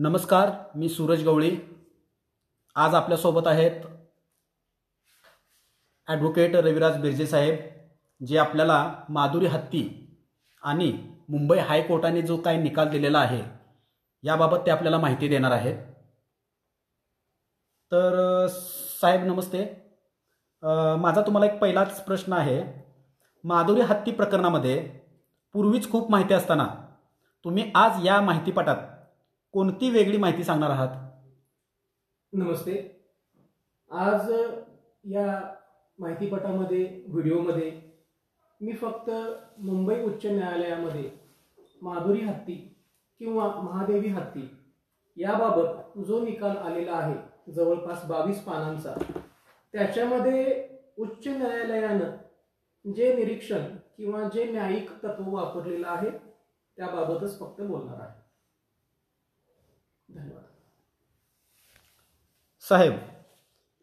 नमस्कार, मी सूरज गवळी। आज आपल्यासोबत आहेत ॲडव्होकेट रविराज बिर्जे साहेब, जे आपल्याला माधुरी हत्ती आणि मुंबई हायकोर्टाने जो काही निकाल दिलेला आहे याबाबत ते आपल्याला माहिती देणार आहेत। तर साहेब नमस्ते। माझा तुम्हाला एक पहिलाच प्रश्न आहे। माधुरी हत्ती प्रकरणामध्ये पूर्वीच खूप माहिती असताना तुम्ही आज या माहितीपटात कोणती वेगळी माहिती सांगणार आहात? नमस्ते। आज या माहितीपटामध्ये व्हिडिओमध्ये मी फक्त मुंबई उच्च न्यायालयामध्ये माधुरी हत्ती किंवा महादेवी हत्ती याबाबत जो निकाल आलेला आहे जवळपास 22 पानांचा, त्याच्यामध्ये उच्च न्यायालयानं जे निरीक्षण किंवा जे न्यायिक तत्व वापरलेलं आहे त्याबाबतच फक्त बोलणार आहे। धन्यवाद साहेब,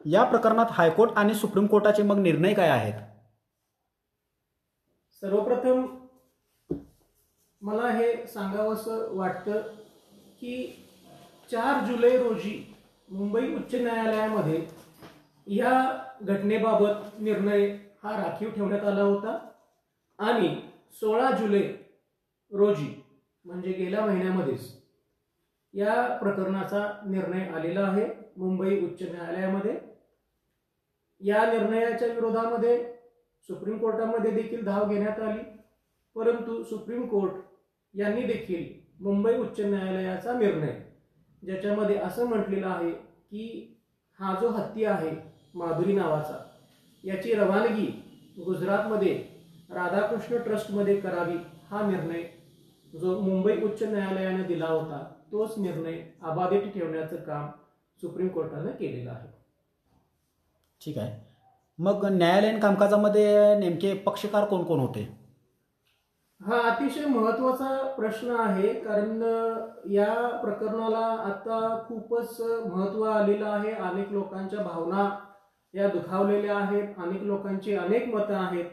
या प्रकरणात हायकोर्ट आणि सुप्रीम कोर्टाचे मग निर्णय काय आहेत? सर्वप्रथम मला हे सांगावंसं वाटतं की 4 जुलै रोजी मुंबई उच्च न्यायालयामध्ये या घटनेबाबत निर्णय हा राखीव ठेवण्यात आला होता आणि 16 जुलै रोजी म्हणजे गेल्या महिन्यामध्येच या प्रकरणाचा निर्णय आलेला आहे मुंबई उच्च न्यायालयामध्ये। या निर्णयाच्या विरोधामध्ये सुप्रीम कोर्टामध्ये देखील धाव घेण्यात आली, परंतु सुप्रीम कोर्ट यांनी देखील मुंबई उच्च न्यायालयाचा निर्णय, ज्याच्यामध्ये असं म्हटलेलं आहे की हा जो हत्ती आहे माधुरी नावाचा, याची रवानगी गुजरातमध्ये राधाकृष्ण ट्रस्टमध्ये करावी, हा निर्णय जो मुंबई उच्च न्यायालयाने दिला होता तोच निर्णय अबाधित ठेवण्याचं काम सुप्रीम कोर्टाने केलेलं आहे। ठीक आहे। मग न्यायालयीन कामकाजामध्ये नेमके पक्षकार कोण कोण होते? हा अतिशय महत्त्वाचा प्रश्न आहे, कारण या प्रकरणाला आता खूपच महत्त्व आलेलं आहे। अनेक लोकांच्या भावना या दुखावलेल्या आहेत, अनेक लोकांची अनेक मतं आहेत,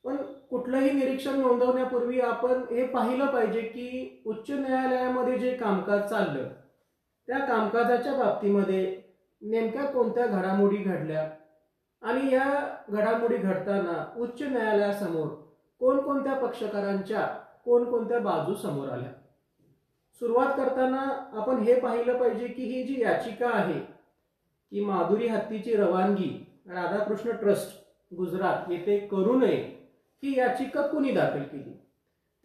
पण कुठलंही निरीक्षण नोंदवण्यापूर्वी आपण हे पाहिलं पाहिजे की उच्च न्यायालयामध्ये जे कामकाज चाललं त्या कामकाजाच्या बाबतीमध्ये नेमक्या कोणत्या घडामोडी घडल्या आणि या घडामोडी घडताना उच्च न्यायालयासमोर कोणकोणत्या पक्षकारांच्या कोणकोणत्या बाजू समोर आल्या। सुरुवात करताना आपण हे पाहिलं पाहिजे की ही जी याचिका आहे की माधुरी हत्तीची रवानगी राधाकृष्ण ट्रस्ट गुजरात येथे करू नये, ही याचिका कुणी दाखल केली?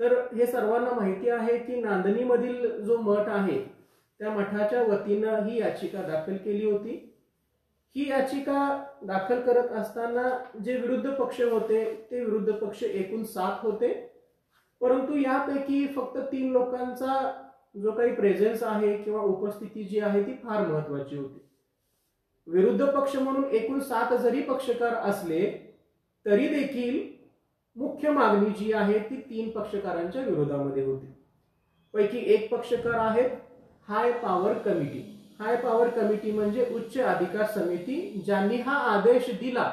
तर हे सर्वांना माहिती आहे की नांदणीमधील जो मठ आहे त्या मठाच्या वतीनं ही याचिका दाखल केली होती। ही याचिका दाखल करत असताना जे विरुद्ध पक्ष होते ते विरुद्ध पक्ष एकूण 7 होते, परंतु यापैकी फक्त 3 लोकांचा जो काही प्रेझेन्स आहे किंवा उपस्थिती जी आहे ती फार महत्त्वाची होती। विरुद्ध पक्ष म्हणून एकूण 7 जरी पक्षकार असले तरी देखील मुख्य मागणी जी आहे ती 3 पक्षकारांच्या विरोधामध्ये होती। पैकी एक पक्षकार आहेत high power committee. High power committee म्हणजे उच्च अधिकार समिती, ज्यांनी हा आदेश दिला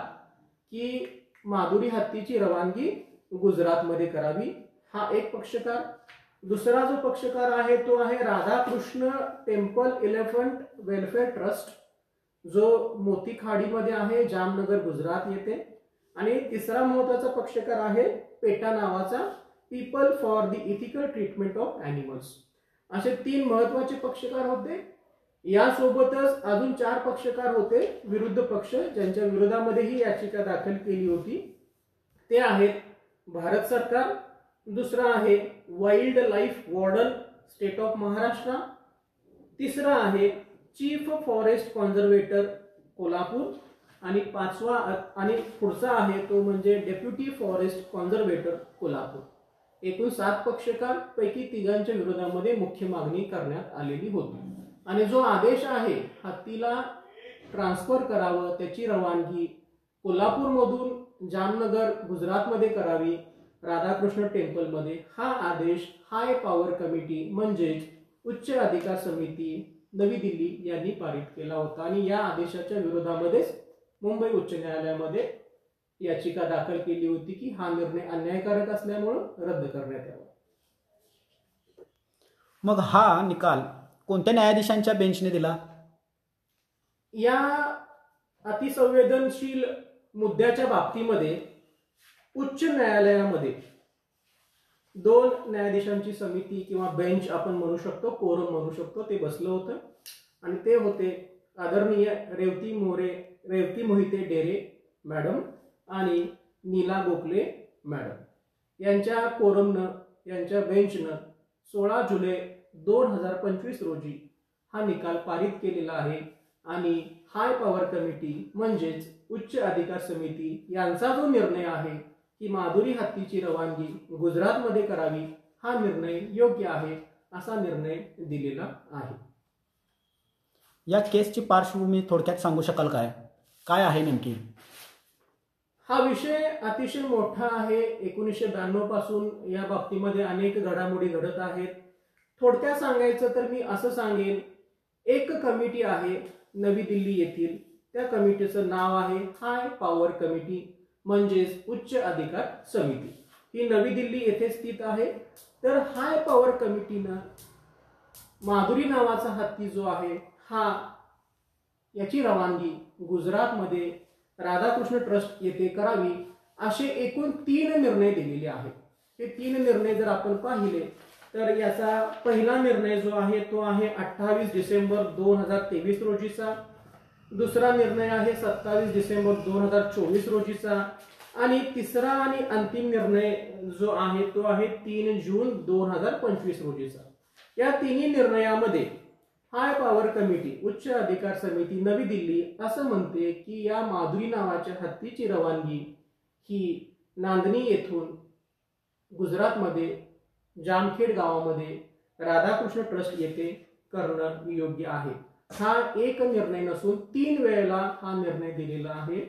की माधुरी हत्तीची रवानगी गुजरातमध्ये करावी, हा एक पक्षकार। दुसरा जो पक्षकार आहे तो आहे Radhakrishna temple elephant welfare trust, जो मोतीखाडीमध्ये आहे, जामनगर गुजरात येथे। आणि तिसरा महत्त्वाचा पक्षकार आहे पेटा नावाचा, people for the ethical treatment of animals. असे 3 महत्त्वाचे पक्षकार होते। यासोबतच अजून 4 पक्षकार होते विरुद्ध पक्ष, ज्यांच्या विरोधामध्ये ही याचिका दाखल केली होती। ते आहेत भारत सरकार, दुसरा आहे wild life warden state of Maharashtra, तिसरा आहे चीफ फॉरेस्ट कॉन्झर्वेटर कोल्हापूर, आणि पाचवा आणि पुढचा आहे तो म्हणजे डेप्युटी फॉरेस्ट कॉन्झर्वेटर कोल्हापूर। एकूण 7 पक्षकार पैकी 3 विरोधामध्ये मुख्य मागणी करण्यात आलेली होती। आणि जो आदेश आहे हत्तीला ट्रान्सफर करावं, त्याची रवानगी कोल्हापूरमधून जामनगर गुजरातमध्ये करावी राधाकृष्ण टेम्पलमध्ये, हा आदेश हाय पॉवर कमिटी म्हणजेच उच्च अधिकार समिती नवी दिल्ली यांनी पारित केला होता। आणि या आदेशाच्या विरोधामध्येच मुंबई उच्च न्यायालयामध्ये याचिका दाखल केली होती की हा निर्णय अन्यायकारक असल्यामुळे रद्द करण्यात यावा। मग हा निकाल कोणत्या न्यायाधीशांच्या बेंचने दिला? या अतिसंवेदनशील मुद्द्याच्या बाबतीमध्ये उच्च न्यायालयामध्ये 2 न्यायाधीशांची समिती किंवा बेंच आपण म्हणू शकतो, कोरम म्हणू शकतो, ते बसलं होतं. आणि ते होते आदरणीय रेवती मोहिते डेरे मॅडम आणि नीला गोखले मॅडम यांच्या कोरमनं, यांच्या बेंचनं 16 जुलै 2025 रोजी हा निकाल पारित केलेला आहे. आणि हाय पॉवर कमिटी म्हणजेच उच्च अधिकार समिती यांचा जो निर्णय आहे की माधुरी हत्तीची रवानगी गुजरातमध्ये करावी, हा निर्णय योग्य आहे असा निर्णय दिलेला आहे. या केसची पार्श्वभूमी थोडक्यात सांगू शकाल काय आहे नेमकी? हा विषय अतिशय मोठा आहे. 1992 पासून या बाबतीमध्ये अनेक घडामोडी घडत आहेत. थोडक्यात सांगायचं तर मी असं सांगेन, एक कमिटी आहे नवी दिल्ली येथील, त्या कमिटीचं नाव आहे हाय पॉवर कमिटी म्हणजेच उच्च अधिकार समिती. ही नवी दिल्ली येथे स्थित आहे. तर हाय पॉवर कमिटीनं माधुरी नावाचा हत्ती जो आहे याची रवानगी गुजरातमध्ये राधाकृष्ण ट्रस्ट येथे करावी असे एकूण 3 निर्णय दिलेले आहेत. हे 3 निर्णय जर आपण पाहिले तर याचा पहिला निर्णय जो आहे तो आहे 28 डिसेंबर 2023 रोजीचा, दुसरा निर्णय आहे 27 डिसेंबर 2024 रोजीचा आणि तिसरा आणि अंतिम निर्णय जो आहे तो आहे 3 जून 2025 रोजीचा. या तिन्ही निर्णयामध्ये हाय पॉवर कमिटी उच्च अधिकार समिती नवी दिल्ली असं म्हणते की या माधुरी नावाच्या हत्तीची रवानगी ही नांदनी येथून गुजरातमध्ये जामखेड गावामध्ये राधाकृष्ण ट्रस्ट येथे करणं योग्य आहे. हा एक निर्णय नसून 3 वेळेला हा निर्णय दिलेला आहे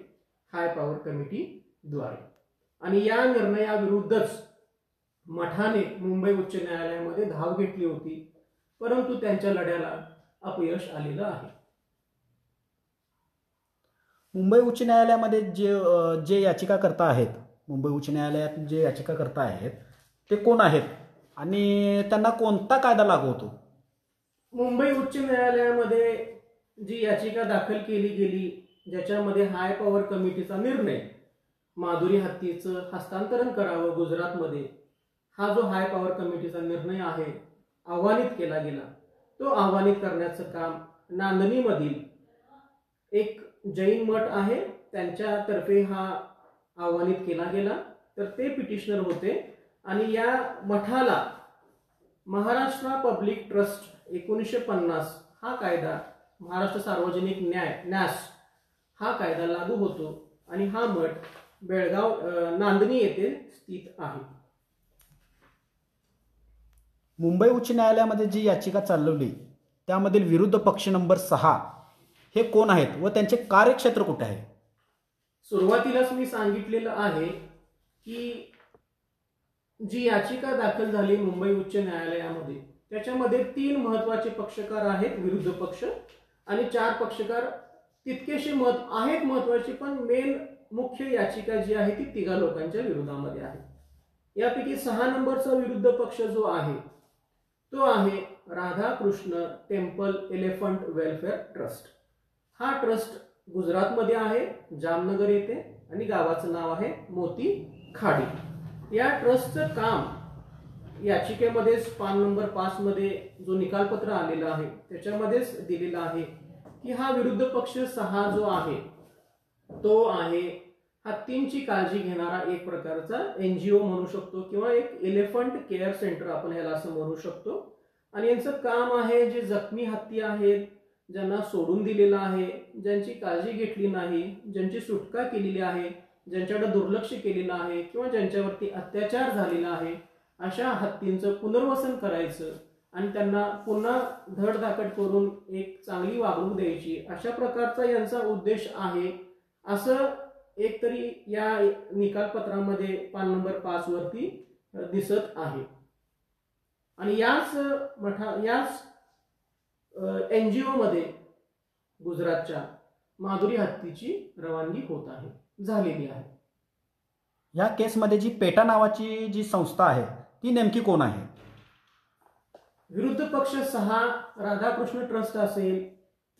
हाय पॉवर कमिटी द्वारे. आणि या निर्णयाविरुद्धच मठाने मुंबई उच्च न्यायालयामध्ये धाव घेतली होती, परंतु त्यांच्या लढ्याला अपयश आलेलं आहे. मुंबई उच्च न्यायालयामध्ये जे याचिकाकर्ता आहेत, मुंबई उच्च न्यायालयात जे याचिकाकर्ता आहेत ते कोण आहेत आणि त्यांना कोणता कायदा लागू होतो? मुंबई उच्च न्यायालयामध्ये जी याचिका दाखल केली गेली ज्याच्यामध्ये हाय पॉवर कमिटीचा निर्णय माधुरी हत्तीचं हस्तांतरण करावं गुजरातमध्ये, हा जो हाय पॉवर कमिटीचा निर्णय आहे आव्हानित केला गेला. तो आव्हानित करण्याचं काम नांदणीमधील एक जैन मठ आहे त्यांच्यातर्फे हा आव्हानित केला गेला. तर ते पिटिशनर होते आणि या मठाला महाराष्ट्र पब्लिक ट्रस्ट 1950 हा कायदा, महाराष्ट्र सार्वजनिक न्यास हा कायदा लागू होतो आणि हा मठ बेळगाव नांदणी येथे स्थित आहे. मुंबई उच्च न्यायालयामध्ये जी याचिका चालवली त्यामधील विरुद्ध पक्ष नंबर 6 हे कोण आहेत व त्यांचे कार्यक्षेत्र कुठे आहे? सुरुवातीलाच मी सांगितलेलं आहे की जी याचिका दाखल झाली मुंबई उच्च न्यायालयामध्ये त्याच्यामध्ये 3 महत्त्वाचे पक्षकार आहेत विरुद्ध पक्ष आणि 4 पक्षकार तितकेसे महत्त्वाचे, पण मेन मुख्य याचिका जी आहे ती 3 लोकांच्या विरोधामध्ये आहे. यापैकी 6 नंबरचा विरुद्ध पक्ष जो आहे तो आहे Radhakrishna temple elephant welfare trust. हा ट्रस्ट गुजरातमध्ये आहे, जामनगर येथे, आणि गावाचं नाव आहे मोती खाडी. या ट्रस्टचं काम याचिकेमध्येच पान नंबर 5 मध्ये जो निकालपत्र आलेला आहे त्याच्यामध्येच दिलेला आहे की हा विरुद्ध पक्ष 6 जो आहे तो आहे हत्तींची काळजी घेणारा एक प्रकारचा NGO म्हणू शकतो किंवा एक एलिफंट केअर सेंटर आपण याला असं म्हणू शकतो. आणि यांचं काम आहे जे जखमी हत्ती आहेत, ज्यांना सोडून दिलेलं आहे, ज्यांची काळजी घेतली नाही, ज्यांची सुटका केलेली आहे, ज्यांच्याकडे दुर्लक्ष केलेलं आहे किंवा ज्यांच्यावरती अत्याचार झालेला आहे, अशा हत्तींचं पुनर्वसन करायचं आणि त्यांना पुन्हा धडधाकट करून एक चांगली वागणूक द्यायची, अशा प्रकारचा यांचा उद्देश आहे असं एक तरी या निकालपत्रामध्ये पान नंबर 5 वरती दिसत आहे. आणि याच NGO मध्ये गुजरातच्या माधुरी हत्तीची रवानगी होत आहे, झालेली आहे. या केसमध्ये जी पेटा नावाची जी संस्था आहे ती नेमकी कोण आहे? विरुद्ध पक्ष 6 राधाकृष्ण ट्रस्ट असेल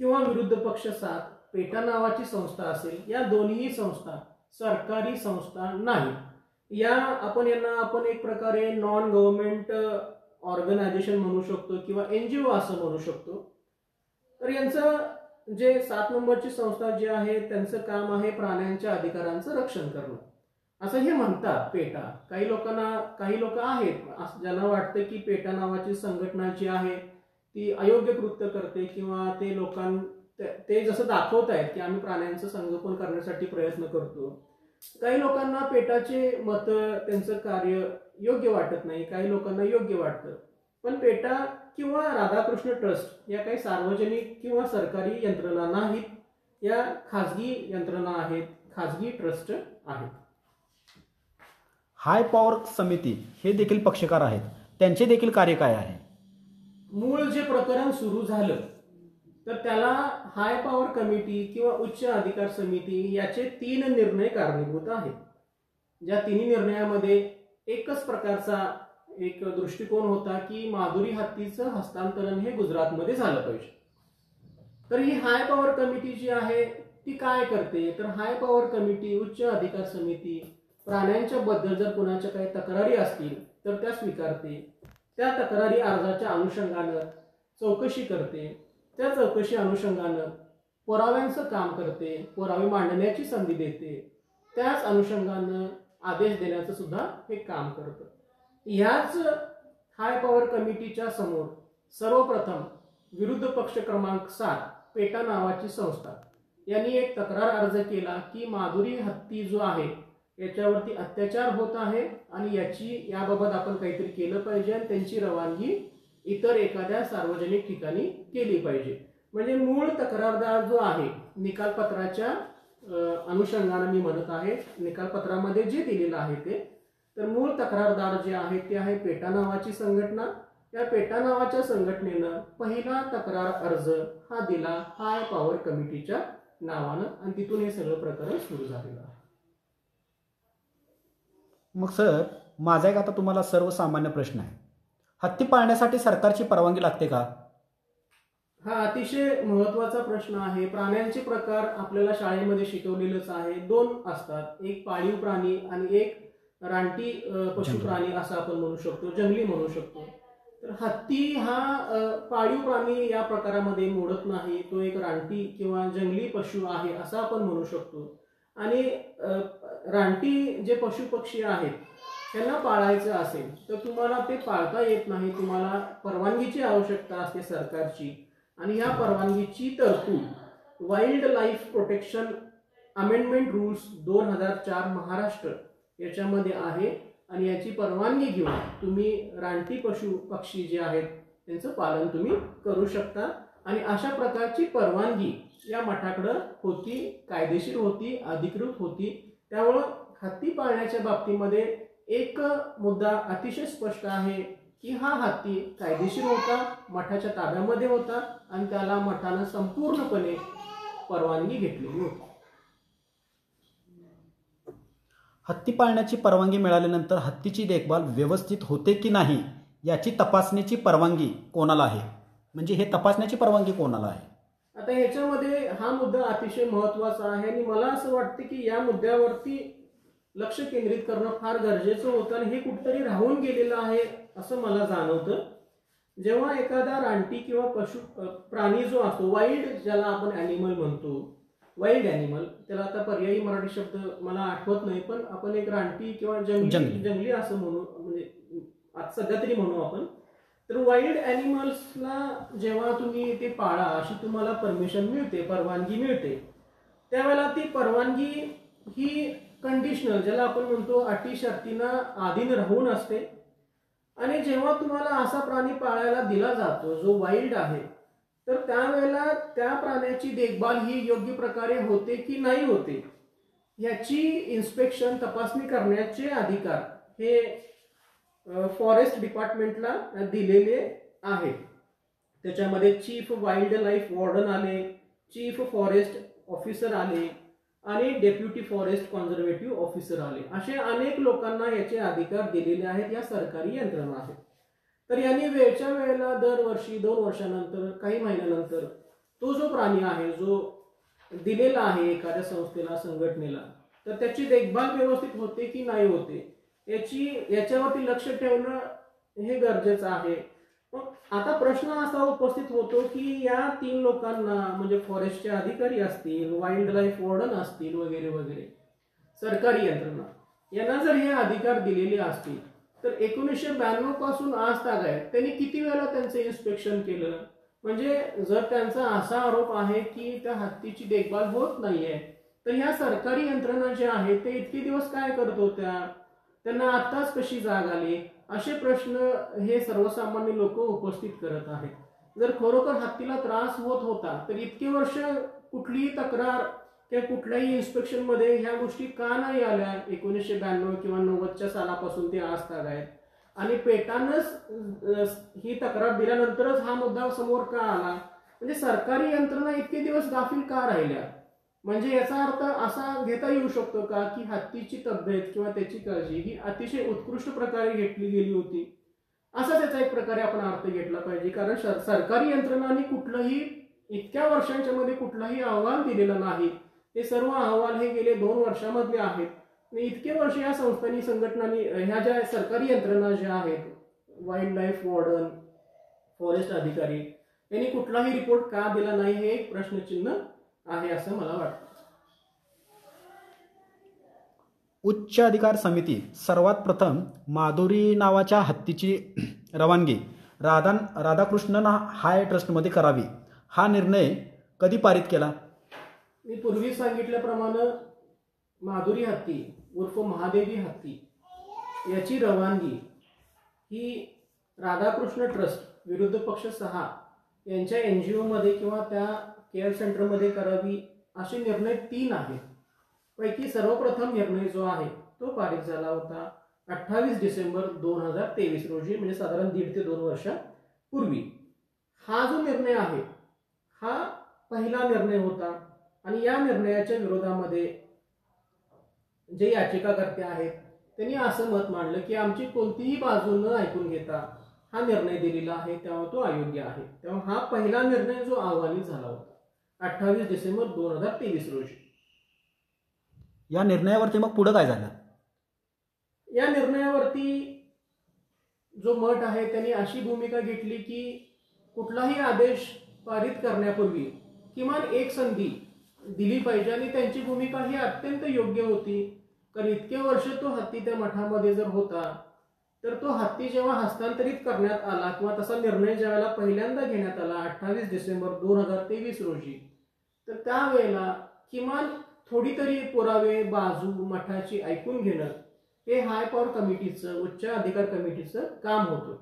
किंवा विरुद्ध पक्ष 7 पेटा नावाची संस्था असेल, या दोन्ही संस्था सरकारी संस्था नाही. यांना आपण एक प्रकारे नॉन गव्हर्नमेंट ऑर्गनायझेशन म्हणू शकतो किंवा NGO असं म्हणू शकतो. तर यांचं जे 7 नंबरची संस्था जी आहे त्यांचं काम आहे प्राण्यांच्या अधिकारांचं रक्षण करणं असं हे म्हणतात पेटा. काही लोक आहेत ज्यांना वाटतं की पेटा नावाची संघटना जी आहे ती अयोग्य कृत्य करते किंवा ते जसं दाखवत आहेत की आम्ही प्राण्यांचं संगोपन करण्यासाठी प्रयत्न करतो. काही लोकांना पेटाचे मत त्यांचं कार्य योग्य वाटत नाही, काही लोकांना योग्य वाटतं. पण पेटा किंवा राधाकृष्ण ट्रस्ट या काही सार्वजनिक किंवा सरकारी यंत्रणा नाहीत, या खाजगी यंत्रणा आहेत, खाजगी ट्रस्ट आहेत. हाय पॉवर समिती हे देखील पक्षकार आहेत, त्यांचे देखील कार्य काय आहे? मूळ जे प्रकरण सुरू झालं तर त्याला हाय पॉवर कमिटी किंवा उच्च अधिकार समिती याचे 3 निर्णय कारणीभूत आहेत. ज्या 3 निर्णयामध्ये एकच प्रकारचा एक दृष्टिकोन होता की माधुरी हत्तीचं हस्तांतरण हे गुजरातमध्ये झालं पाहिजे. तर ही हाय पॉवर कमिटी जी आहे ती काय करते, तर हाय पॉवर कमिटी उच्च अधिकार समिती प्राण्यांच्या बद्दल जर कुणाच्या काही तक्रारी असतील तर त्या स्वीकारते. त्या तक्रारी अर्जाच्या अनुषंगानं चौकशी करते. त्या चौकशी अनुषंगानं पुराव्यांचं काम करते, पुरावे मांडण्याची संधी देते. त्याच अनुषंगानं आदेश देण्याचं सुद्धा हे काम करतं. ह्याच हाय पॉवर कमिटीच्या समोर सर्वप्रथम विरुद्ध पक्ष क्रमांक 7 पेटा नावाची संस्था यांनी एक तक्रार अर्ज केला की माधुरी हत्ती जो आहे याच्यावरती अत्याचार होत आहे आणि याबाबत आपण काहीतरी केलं पाहिजे आणि त्यांची रवानगी इतर एखाद्या सार्वजनिक ठिकाणी केली पाहिजे. म्हणजे मूळ तक्रारदार जो आहे निकालपत्राच्या अनुषंगाने मी म्हणत आहे, निकालपत्रामध्ये जे दिलेलं आहे ते, तर मूळ तक्रारदार जे आहे ते आहे पेटा नावाची संघटना. या पेटा नावाच्या संघटनेनं पहिला तक्रार अर्ज हा दिला हाय पॉवर कमिटीच्या नावानं आणि तिथून हे सगळं प्रकरण सुरू झालेलं आहे. मग सर, माझा एक आता तुम्हाला सर्वसामान्य प्रश्न आहे, हत्ती पाळण्यासाठी सरकारची परवानगी लागते का? हा अतिशय महत्वाचा प्रश्न आहे. प्राण्यांचे प्रकार आपल्याला शाळेमध्ये शिकवलेलंच आहे. 2 असतात, एक पाळीव प्राणी आणि एक रानटी पशुप्राणी असं आपण म्हणू शकतो, जंगली म्हणू शकतो. तर हत्ती हा पाळीव प्राणी या प्रकारामध्ये मोडत नाही, तो एक रानटी किंवा जंगली पशु आहे असं आपण म्हणू शकतो. आणि रानटी जे पशु पक्षी आहेत त्यांना पाळायचं असेल तर तुम्हाला ते पाळता येत नाही, तुम्हाला परवानगीची आवश्यकता असते सरकारची. आणि ह्या परवानगीची तरतूद wild life protection amendment rules 2004 Maharashtra याच्यामध्ये आहे. आणि याची परवानगी घेऊन तुम्ही रानटी पशु पक्षी जे आहेत त्यांचं पालन तुम्ही करू शकता. आणि अशा प्रकारची परवानगी या मठाकडं होती, कायदेशीर होती, अधिकृत होती. त्यामुळं हत्ती पाळण्याच्या बाबतीमध्ये एक मुद्दा अतिशय स्पष्ट आहे की हा हत्ती कायदेशीर होता, मठाच्या ताब्यामध्ये होता आणि त्याला मठानं संपूर्णपणे परवानगी घेतलेली होती. हत्ती पाळण्याची परवानगी मिळाल्यानंतर हत्तीची देखभाल व्यवस्थित होते की नाही याची तपासणीची परवानगी कोणाला आहे? म्हणजे हे तपासण्याची परवानगी कोणाला आहे? आता ह्याच्यामध्ये हा मुद्दा अतिशय महत्वाचा आहे आणि मला असं वाटतं की या मुद्द्यावरती लक्ष केंद्रित करणं फार गरजेचं होतं आणि हे कुठेतरी राहून गेलेलं आहे असं मला जाणवतं. जेव्हा एखादा रानटी किंवा प्राणी जो असतो, वाईल्ड ज्याला आपण ॲनिमल म्हणतो, वाईल्ड ॲनिमल, त्याला आता पर्यायी मराठी शब्द मला आठवत नाही, पण आपण एक रानटी किंवा जंगली असं म्हणू, म्हणजे आता सध्या तरी म्हणू आपण. तर वाईल्ड ॲनिमल्सला जेव्हा तुम्ही ते पाळा अशी तुम्हाला परमिशन मिळते, परवानगी मिळते, त्यावेळेला ती परवानगी ही कंडिशनल, ज्याला आपण म्हणतो अटी शर्तींना अधीन राहून असते. आणि जेव्हा तुम्हाला असा प्राणी पाळायला दिला जातो जो वाईल्ड आहे, तर त्यावेळेला त्या प्राण्याची देखभाल ही योग्य प्रकारे होते की नाही होते याची इन्स्पेक्शन, तपासणी करण्याचे अधिकार हे फॉरेस्ट डिपार्टमेंटला दिलेले आहेत. त्याच्यामध्ये चीफ वाईल्ड लाईफ वॉर्डन आले, चीफ फॉरेस्ट ऑफिसर आले आणि डेप्युटी फॉरेस्ट कॉन्झर्वेटिव्ह ऑफिसर आले. असे अनेक लोकांना याचे अधिकार दिलेले आहेत, या सरकारी यंत्रणा आहेत. तर यांनी वेळच्या वेळेला दरवर्षी 2 वर्षानंतर काही महिन्यानंतर तो जो प्राणी आहे जो दिलेला आहे एखाद्या संस्थेला संघटनेला तर त्याची देखभाल व्यवस्थित होते की नाही होते याच्यावरती लक्ष ठेवणं हे गरजेचं आहे. मग आता प्रश्न असा उपस्थित होतो की या 3 लोकांना म्हणजे फॉरेस्टचे अधिकारी असतील, वाईल्ड लाईफ वॉर्डन असतील वगैरे वगैरे सरकारी यंत्रणा यांना जर हे अधिकार दिलेले असतील तर 1992 पासून आज तागायत त्यांनी किती वेळा त्यांचं इन्स्पेक्शन केलं. म्हणजे जर त्यांचा असा आरोप आहे की त्या हत्तीची देखभाल होत नाहीये तर ह्या सरकारी यंत्रणा ज्या आहेत ते इतके दिवस काय करत होत्या, त्यांना आत्ताच कशी जाग आली, असे प्रश्न हे सर्वसामान्य लोक उपस्थित करत आहेत. जर खरोखर हत्तीला त्रास होत होता तर इतके वर्ष कुठलीही तक्रार किंवा कुठल्याही इन्स्पेक्शन मध्ये ह्या गोष्टी का नाही आल्या 1992 किंवा 90च्या सालापासून ते आज तागायत. आणि पेटानंच ही तक्रार दिल्यानंतरच हा मुद्दा समोर का आला. म्हणजे सरकारी यंत्रणा इतके दिवस गाफील का राहिल्या. म्हणजे याचा अर्थ असा घेता येऊ शकतो का की हत्तीची तब्येत किंवा त्याची काळजी ही अतिशय उत्कृष्ट प्रकारे घेतली गेली होती, असा त्याचा एक प्रकारे आपण अर्थ घेतला पाहिजे. कारण सरकारी यंत्रणांनी कुठलंही इतक्या वर्षांच्या मध्ये कुठलाही अहवाल दिलेला नाही. हे सर्व अहवाल हे गेले 2 वर्षांमधले आहेत. इतके वर्ष या संस्थांनी संघटनांनी ह्या ज्या सरकारी यंत्रणा ज्या आहेत वाईल्ड लाईफ वॉर्डन, फॉरेस्ट अधिकारी यांनी कुठलाही रिपोर्ट का दिला नाही हे एक प्रश्नचिन्ह आहे असं मला वाटतं. उच्च अधिकार समिती सर्वात प्रथम माधुरी नावाच्या हत्तीची रवानगी राधाकृष्णन हाय ट्रस्टमध्ये करावी हा निर्णय कधी पारित केला. मी पूर्वी सांगितल्याप्रमाणे माधुरी हत्ती उर्फ महादेवी हत्ती याची रवानगी ही राधाकृष्ण ट्रस्ट विरुद्ध पक्ष 6 यांच्या NGO मध्ये किंवा त्या केअर सेंटरमध्ये करावी असे निर्णय 3 आहेत. पैकी सर्वप्रथम निर्णय जो आहे तो पारित झाला होता 28 डिसेंबर 2023 रोजी, म्हणजे साधारण 1.5 ते 2 वर्षापूर्वी. हा जो निर्णय आहे हा पहिला निर्णय होता आणि या निर्णयाच्या विरोधामध्ये जे याचिकाकर्ते आहेत त्यांनी असं मत मांडलं की आमची कोणतीही बाजू न ऐकून घेता हा निर्णय दिलेला आहे तेव्हा तो अयोग्य आहे. तेव्हा हा पहिला निर्णय जो आव्हानित झाला होता 28 डिसेंबर 2023 रोजी. या निर्णयावरती मग पुढे काय झालं. या निर्णयावरती जो मठ आहे त्यांनी अशी भूमिका घेतली की कुठलाही आदेश पारित करण्यापूर्वी किमान एक संधी दिली पाहिजे आणि त्यांची भूमिका ही अत्यंत योग्य होती. कारण इतके वर्ष तो हत्ती त्या मठामध्ये जर होता तर तो हत्ती जेव्हा हस्तांतरित करण्यात आला किंवा तसा निर्णय ज्यावेळेला पहिल्यांदा घेण्यात आला 28 डिसेंबर 2023 रोजी तर त्यावेळेला किमान थोडी तरी पुरावे बाजू मठाची ऐकून घेणं हे हाय पॉवर कमिटीचं उच्च अधिकार कमिटीचं काम होतं.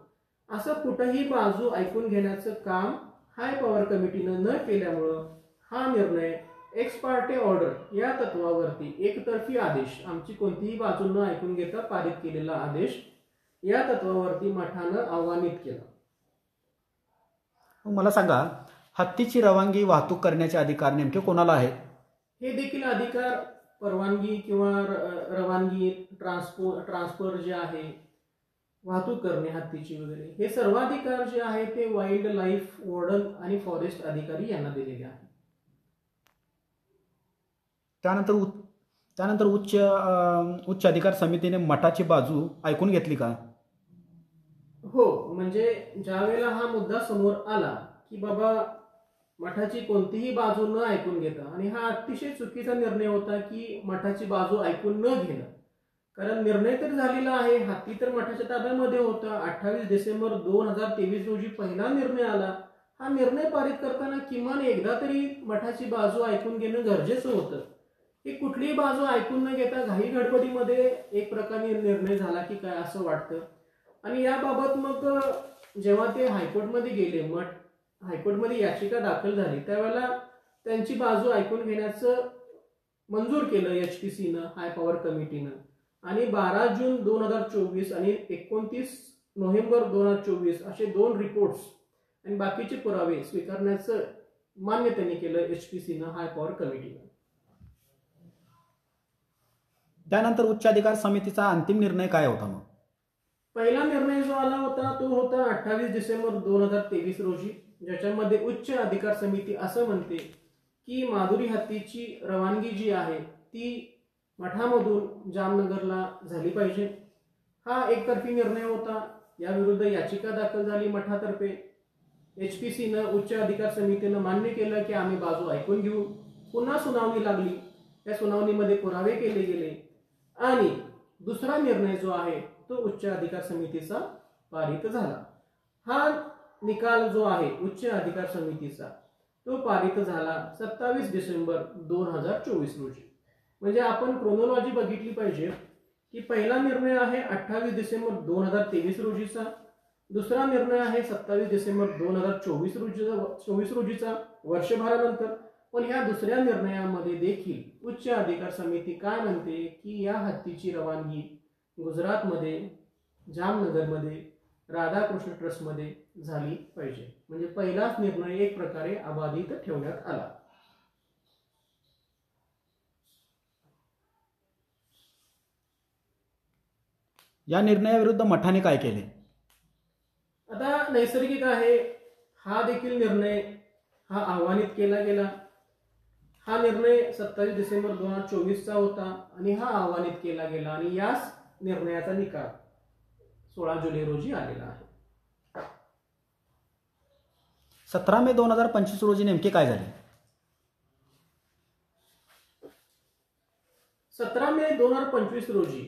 असं कुठंही बाजू ऐकून घेण्याचं काम हाय पॉवर कमिटीनं न केल्यामुळं हा निर्णय एक्स पार्टे ऑर्डर या तत्वावरती एकतर्फी आदेश, आमची कोणतीही बाजू न ऐकून घेता पारित केलेला आदेश या तत्वावरती मठानं आव्हानित केला. मला सांगा हत्तीची रवानगी वाहतूक करण्याचे अधिकार नेमके कोणाला आहेत. हे देखील अधिकार परवानगी किंवा रवानगी ट्रान्सफर जे आहे वाहतूक करणे हत्तीची वगैरे हे सर्वाधिकार जे आहे ते वाईल्ड लाईफ वॉर्डन आणि फॉरेस्ट अधिकारी यांना दिलेले आहे. त्यानंतर उच्च अधिकार समितीने मठाची बाजू ऐकून घेतली का. हो, म्हणजे ज्या वेळेला हा मुद्दा समोर आला की बाबा मठाची कोणतीही बाजू न ऐकून घेता, आणि हा अतिशय चुकीचा निर्णय होता की मठाची बाजू ऐकून न घेणं. कारण निर्णय तर झालेला आहे, हत्ती तर मठाच्या ताब्यामध्ये होता. 28 डिसेंबर 2023 रोजी पहिला निर्णय आला. हा निर्णय पारित करताना किमान एकदा तरी मठाची बाजू ऐकून घेणं गरजेचं होतं. ही कुठलीही बाजू ऐकून न घेता घाई गडबडीमध्ये एक प्रकारे निर्णय झाला की काय असं वाटतं. आणि याबाबत मग जेव्हा ते हायकोर्टमध्ये गेले, मठ हायकोर्टमध्ये याचिका दाखल झाली त्यावेळेला त्यांची बाजू ऐकून घेण्याचं मंजूर केलं HPCनं, हाय पॉवर कमिटीनं. आणि 12 जून 2024 आणि 29 नोव्हेंबर 2024 असे 2 रिपोर्ट्स आणि बाकीचे पुरावे स्वीकारण्याचं मान्य त्यांनी केलं HPCनं, हाय पॉवर कमिटीनं. त्यानंतर उच्च अधिकार समितीचा अंतिम निर्णय काय होता मग. पहिला निर्णय जो आला होता तो होता 28 डिसेंबर 2023 रोजी, ज्याच्यामध्ये उच्च अधिकार समिती असं म्हणते की माधुरी हत्तीची रवानगी जी आहे ती मठामधून जामनगरला झाली पाहिजे. हा एकतर्फी निर्णय होता. याविरुद्ध याचिका दाखल झाली मठातर्फे. HPCनं उच्च अधिकार समितीनं मान्य केलं की आम्ही बाजू ऐकून घेऊ. पुन्हा सुनावणी लागली. त्या सुनावणीमध्ये पुरावे केले गेले आणि दुसरा निर्णय जो आहे तो उच्च अधिकार समितीचा पारित झाला. हा निकाल जो आहे उच्च अधिकार समितीचा तो पारित झाला 27 डिसेंबर 2024 रोजी. म्हणजे आपण क्रोनॉलॉजी बघितली पाहिजे की पहिला निर्णय आहे 28 डिसेंबर 2023 रोजीचा, दुसरा निर्णय आहे 27 डिसेंबर 2024 रोजीचा, वर्षभरानंतर. पण ह्या दुसऱ्या निर्णयामध्ये देखील उच्च अधिकार समिती काय म्हणते की या हत्तीची रवानगी गुजरातमध्ये जामनगरमध्ये राधाकृष्ण ट्रस्टमध्ये झाली पाहिजे. म्हणजे पहिलाच निर्णय एक प्रकारे अबाधित ठेवण्यात आला. या निर्णयाविरुद्ध मठाने काय केले? आता नैसर्गिक आहे, हा देखील निर्णय हा आव्हानित केला गेला. हा निर्णय 27 डिसेंबर 2024 होता आणि हा आव्हानित केला गेला आणि याच निर्णयाचा निकाल 16 जुलै रोजी आलेला आहे. 17 मे 2025 रोजी नेमके काय झाले? 17 मे 2025 रोजी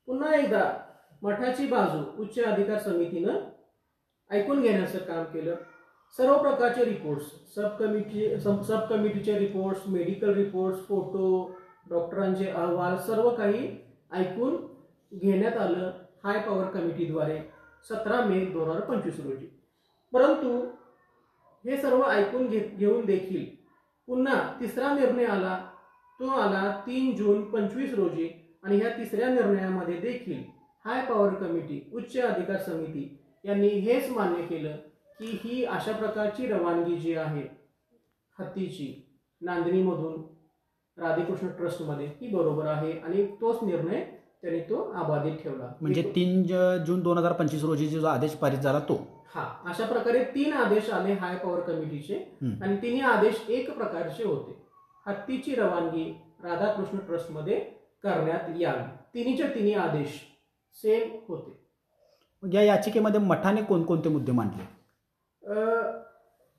पुन्हा एकदा मठाची बाजू उच्च अधिकार समितीनं ऐकून घेण्याचं काम केलं. सर्व प्रकारचे रिपोर्ट्स, सब कमिटीचे रिपोर्ट्स, मेडिकल रिपोर्ट्स, फोटो, डॉक्टरांचे अहवाल सर्व काही ऐकून घेण्यात आलं हाय पॉवर कमिटीद्वारे 17 मे 2025 रोजी. परंतु हे सर्व ऐकून घेऊन देखील पुन्हा तिसरा निर्णय आला. तो आला 3 जून 25 रोजी आणि ह्या तिसऱ्या निर्णयामध्ये देखील हाय पॉवर कमिटी उच्च अधिकार समिती यांनी हेच मान्य केलं की ही अशा प्रकारची रवानगी जी आहे हत्तीची नांदणीमधून राधाकृष्ण ट्रस्टमध्ये ही बरोबर आहे आणि तोच निर्णय त्यांनी तो अबाधित ठेवला. म्हणजे 3 जून 2025 रोजी जो आदेश पारित झाला तो. हा, अशा प्रकारे 3 आदेश आले हाय पॉवर कमिटीचे आणि तिन्ही आदेश एक प्रकारचे होते. हत्तीची रवानगी राधाकृष्ण ट्रस्टमध्ये करण्यात यावी. तिन्ही आदेश सेम होते. या याचिकेमध्ये मठाने कोणकोणते मुद्दे मांडले?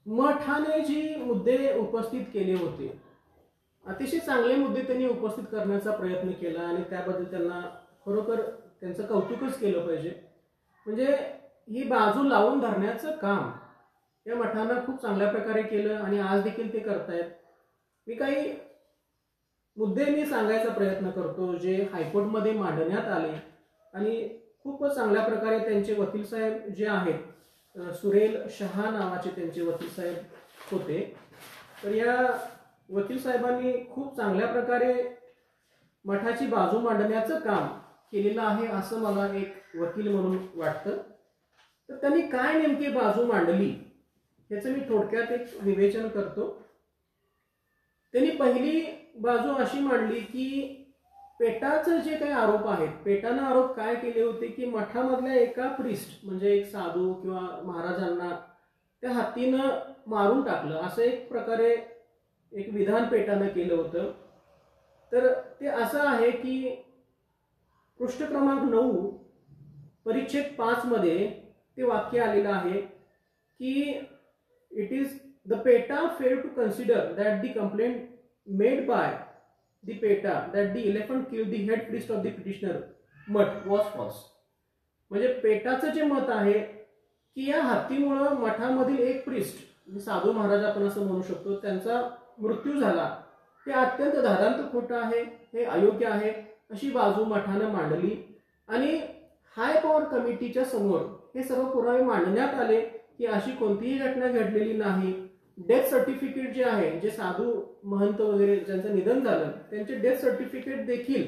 मठाने जी मुद्दे उपस्थित केले होते अतिशय चांगले मुद्दे त्यांनी उपस्थित करण्याचा प्रयत्न केला आणि त्याबद्दल त्यांना खरोखर त्यांचं कौतुकच केलं पाहिजे. म्हणजे ही बाजू लावून धरण्याचं काम या मठानं खूप चांगल्या प्रकारे केलं आणि आज देखील ते करतायत. मी काही मुद्दे मी सांगायचा प्रयत्न करतो जे हायकोर्टमध्ये मांडण्यात आले आणि खूपच चांगल्या प्रकारे त्यांचे वकील साहेब जे आहेत सुरेल शहा नावाचे त्यांचे वकील साहेब होते. तर या वकील साहेबांनी खूप चांगल्या प्रकारे मठाची बाजू मांडण्याचं काम केलेलं आहे असं मला एक वकील म्हणून वाटतं. तर त्यांनी काय नेमकी बाजू मांडली याचं मी थोडक्यात एक विवेचन करतो. त्यांनी पहिली बाजू अशी मांडली की पेटाचे जे काही आरोप आहेत, पेटानं आरोप काय केले होते की मठामधल्या एका प्रिस्ट म्हणजे एक साधू किंवा महाराजांना त्या हत्तीनं मारून टाकलं असं एक प्रकारे एक विधान पेटानं केलं होतं. तर ते असं आहे की पृष्ठ क्रमांक 9 परिच्छेद 5 मध्ये ते वाक्य आलेलं आहे की it is the PETA fail to consider that the complaint made by the PETA that the elephant killed the head priest of the petitioner math was false. म्हणजे पेटाचं जे मत आहे की या हत्तीमुळे मठामधील एक प्रिस्ट साधू महाराज आपण असं म्हणू शकतो त्यांचा मृत्यू झाला हे अत्यंत धादांत खोटं आहे, हे अयोग्य आहे अशी बाजू मठानं मांडली आणि हाय पॉवर कमिटीच्या समोर हे सर्व पुरावे मांडण्यात आले की अशी कोणतीही घटना घडलेली नाही. डेथ सर्टिफिकेट जे आहे, जे साधू महंत वगैरे ज्यांचं निधन झालं त्यांचे डेथ सर्टिफिकेट देखील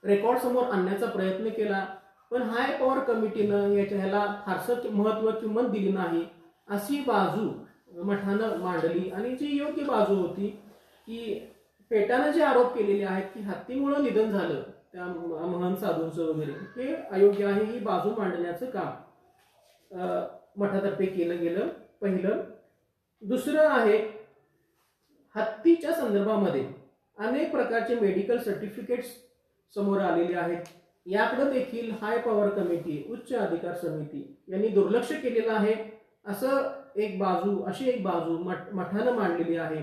रेकॉर्ड समोर आणण्याचा प्रयत्न केला. पण हाय पॉवर कमिटीनं ह्याला फारसं महत्व किंमत दिली नाही अशी बाजू मठानं मांडली आणि जी योग्य बाजू होती की पेटानं जे आरोप केलेले आहेत की हत्तीमुळे निधन झालं त्या महंत साधूंचं वगैरे, हे अयोग्य आहे ही बाजू मांडण्याचं काम मठातर्फे केलं गेलं पहिलं. दुसरं आहे, हत्तीच्या संदर्भामध्ये अनेक प्रकारचे मेडिकल सर्टिफिकेट्स समोर आलेले आहेत. याकडे देखील हाय पॉवर कमिटी, उच्च अधिकार समिती यांनी दुर्लक्ष केलेलं आहे. अशी एक बाजू मठानं मांडलेली आहे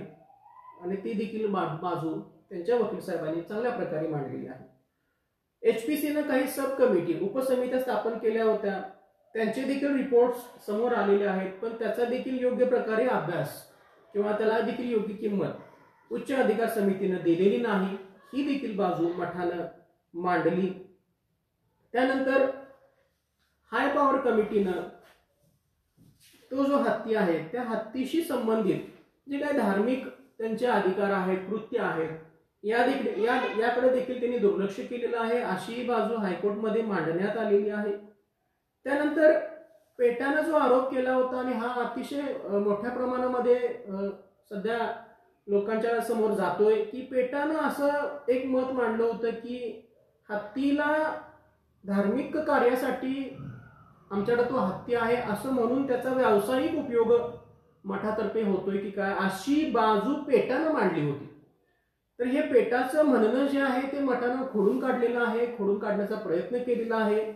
आणि ती देखील बाजू त्यांच्या वकील साहेबांनी चांगल्या प्रकारे मांडलेली आहे. HPCनं काही सब कमिटी, उपसमित्या स्थापन केल्या होत्या, त्यांचे देखील रिपोर्ट्स समोर आलेले आहेत, पण त्याचा देखील योग्य प्रकारे अभ्यास किंवा त्याला देखील योग्य किंमत उच्च अधिकार समितीनं दिलेली नाही. ही देखील बाजू मठानं मांडली. त्यानंतर हाय पॉवर कमिटीनं तो जो हत्ती आहे त्या हत्तीशी संबंधित जे काही धार्मिक त्यांचे अधिकार आहेत, कृत्य आहेत, याकडे देखील त्यांनी दुर्लक्ष केलेलं आहे. अशी बाजू हायकोर्टमध्ये मांडण्यात आलेली आहे. त्यानंतर पेटानं जो आरोप केला होता आणि हा अतिशय मोठ्या प्रमाणामध्ये सध्या लोकांच्या समोर जातोय, की पेटानं असं एक मत मांडलं होतं की हत्तीला धार्मिक कार्यासाठी आमच्याकडे तो हत्ती आहे असं म्हणून त्याचा व्यावसायिक उपयोग मठातर्फे होतोय की काय, अशी बाजू पेटानं मांडली होती. तर हे पेटाचं म्हणणं जे आहे ते मठानं खोडून काढलेलं आहे, खोडून काढण्याचा प्रयत्न केलेला आहे.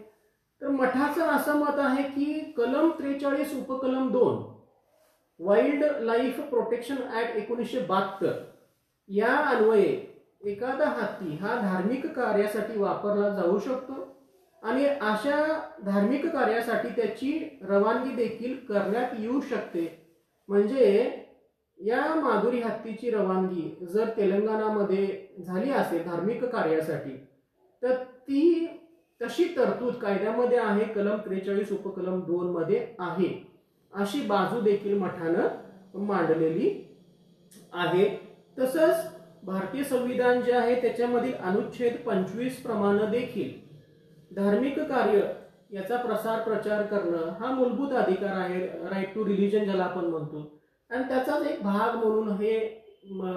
तर मठाचं असं मत आहे की कलम 43 उपकलम 2 वाईल्ड लाईफ प्रोटेक्शन ऍक्ट 1972 या अन्वये एखादा हत्ती हा धार्मिक कार्यासाठी वापरला जाऊ शकतो आणि अशा धार्मिक कार्यासाठी त्याची रवानगी देखील करण्यात येऊ शकते. म्हणजे या माधुरी हत्तीची रवानगी जर तेलंगणामध्ये झाली असेल धार्मिक कार्यासाठी, तर ती तशी तरतूद कायद्यामध्ये आहे, कलम 43 उपकलम 2 मध्ये आहे. अशी बाजू देखील मठानं मांडलेली आहे. तसंच भारतीय संविधान जे आहे त्याच्यामधील अनुच्छेद 25 प्रमाणे देखील धार्मिक कार्य याचा प्रसार प्रचार करणं हा मूलभूत अधिकार आहे, राईट टू रिलीजन ज्याला आपण म्हणतो, आणि त्याचाच एक भाग म्हणून हे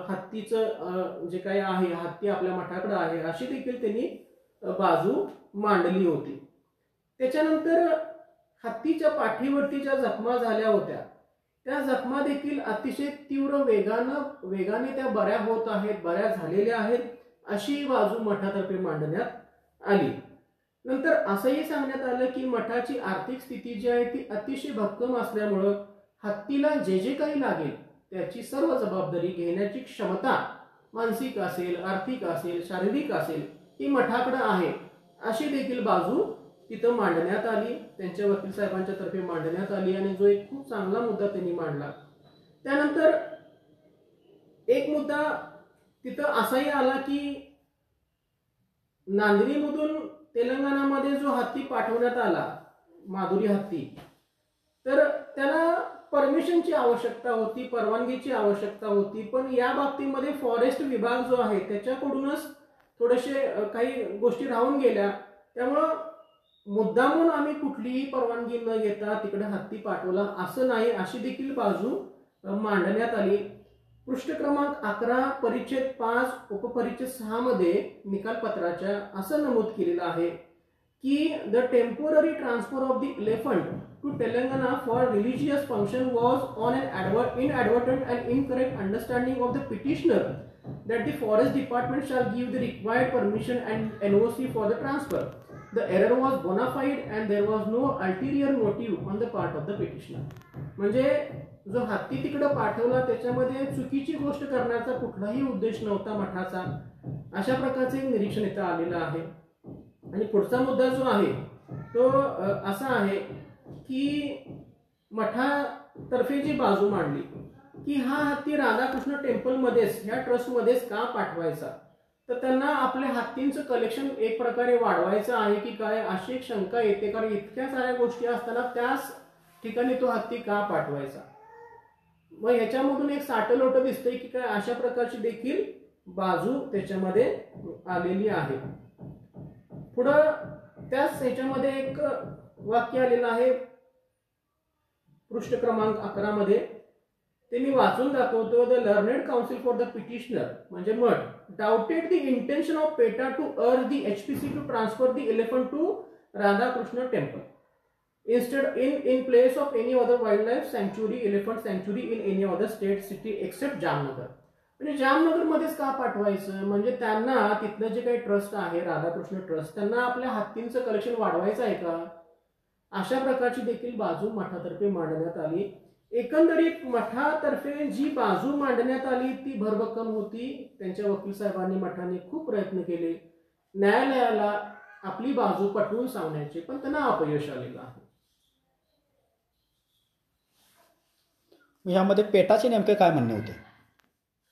हत्तीचं जे काही आहे, हत्ती आपल्या मठाकडे आहे, अशी देखील त्यांनी बाजू मांडली होती. त्याच्यानंतर हत्तीच्या पाठीवरती ज्या जखमा झाल्या होत्या त्या जखमा देखील अतिशय तीव्र वेगाने त्या बऱ्या होत आहेत, बऱ्या झालेल्या आहेत, अशी बाजू मठातर्फे मांडण्यात आली. नंतर असंही सांगण्यात आलं की मठाची आर्थिक स्थिती जी आहे ती अतिशय भक्कम असल्यामुळं हत्तीला जे जे काही लागेल त्याची सर्व जबाबदारी घेण्याची क्षमता मानसिक असेल, आर्थिक असेल, शारीरिक असेल, ही मठाकडे आहे, अशी देखील बाजू तिथं मांडण्यात आली, त्यांच्या वकील साहेबांच्या तर्फे मांडण्यात आली आणि जो एक खूप चांगला मुद्दा त्यांनी मांडला. त्यानंतर एक मुद्दा तिथं असाही आला की नांदणीमधून तेलंगणामध्ये जो हत्ती पाठवण्यात आला, माधुरी हत्ती, तर त्याला परमिशनची आवश्यकता होती, परवानगीची आवश्यकता होती. पण या बाबतीमध्ये फॉरेस्ट विभाग जो आहे त्याच्याकडूनच थोडेसे काही गोष्टी राहून गेल्या. त्यामुळं मुद्दामून आम्ही कुठलीही परवानगी न घेता तिकडे हत्ती पाठवला असं नाही, अशी देखील बाजू मांडण्यात आली. पृष्ठ क्रमांक 11 परिच्छेद 5 उपपरिच्छेद 6 मध्ये निकालपत्राच्या असं नमूद केलेलं आहे की the temporary transfer of the elephant to Telangana for religious function was on an inadvertent and incorrect understanding of the petitioner that the forest department shall give the required permission and NOC for the transfer. The error was bona fide and there was no ulterior motive on the part of the petitioner. म्हणजे जो हत्ती तिकडे पाठवला त्याच्यामध्ये चुकीची गोष्ट करण्याचा कुठलाही उद्देश नव्हता मठाचा, अशा प्रकारचे एक निरीक्षण इथं आलेलं आहे. आणि पुढचा मुद्दा जो आहे तो असा आहे की मठातर्फे जी बाजू मांडली की हा हत्ती राधाकृष्ण टेम्पल मध्येच, ह्या ट्रस्ट मध्येच का पाठवायचा, तर त्यांना आपल्या हत्तींचं कलेक्शन एक प्रकारे वाढवायचं आहे की काय, अशी एक शंका येते. कारण इतक्या साऱ्या गोष्टी असताना त्याच ठिकाणी तो हत्ती का पाठवायचा. मग ह्याच्यामधून एक साटलोट दिसतंय की काय, अशा प्रकारची देखील बाजू त्याच्यामध्ये आलेली आहे. पुढं त्याच ह्याच्यामध्ये एक वाक्य आलेलं आहे पृष्ठ क्रमांक 11 मध्ये ते मी वाचून दाखवतो. The learned counsel for the petitioner म्हणजे math doubted the intention of PETA to urge the HPC to transfer the elephant to Radhakrishna temple instead in place of any other wildlife sanctuary, elephant sanctuary in any other state city except Jamnagar. म्हणजे जामनगर मध्येच का पाठवायचं, म्हणजे त्यांना तिथलं जे काही trust आहे राधाकृष्ण ट्रस्ट त्यांना आपल्या हत्तींचं कलेक्शन वाढवायचं आहे का, अशा प्रकारची देखील बाजू मठातर्फे मांडण्यात आली. एकंदरीत मठातर्फे जी बाजू मांडण्यात आली ती भरभक्कम होती. त्यांच्या वकील साहेबांनी मठाने खूप प्रयत्न केले न्यायालयाला आपली बाजू पटवून सांगण्याचे, पण त्यांना अपयश आलेलं आहे. यामध्ये पेटाचे नेमके काय म्हणणे होते?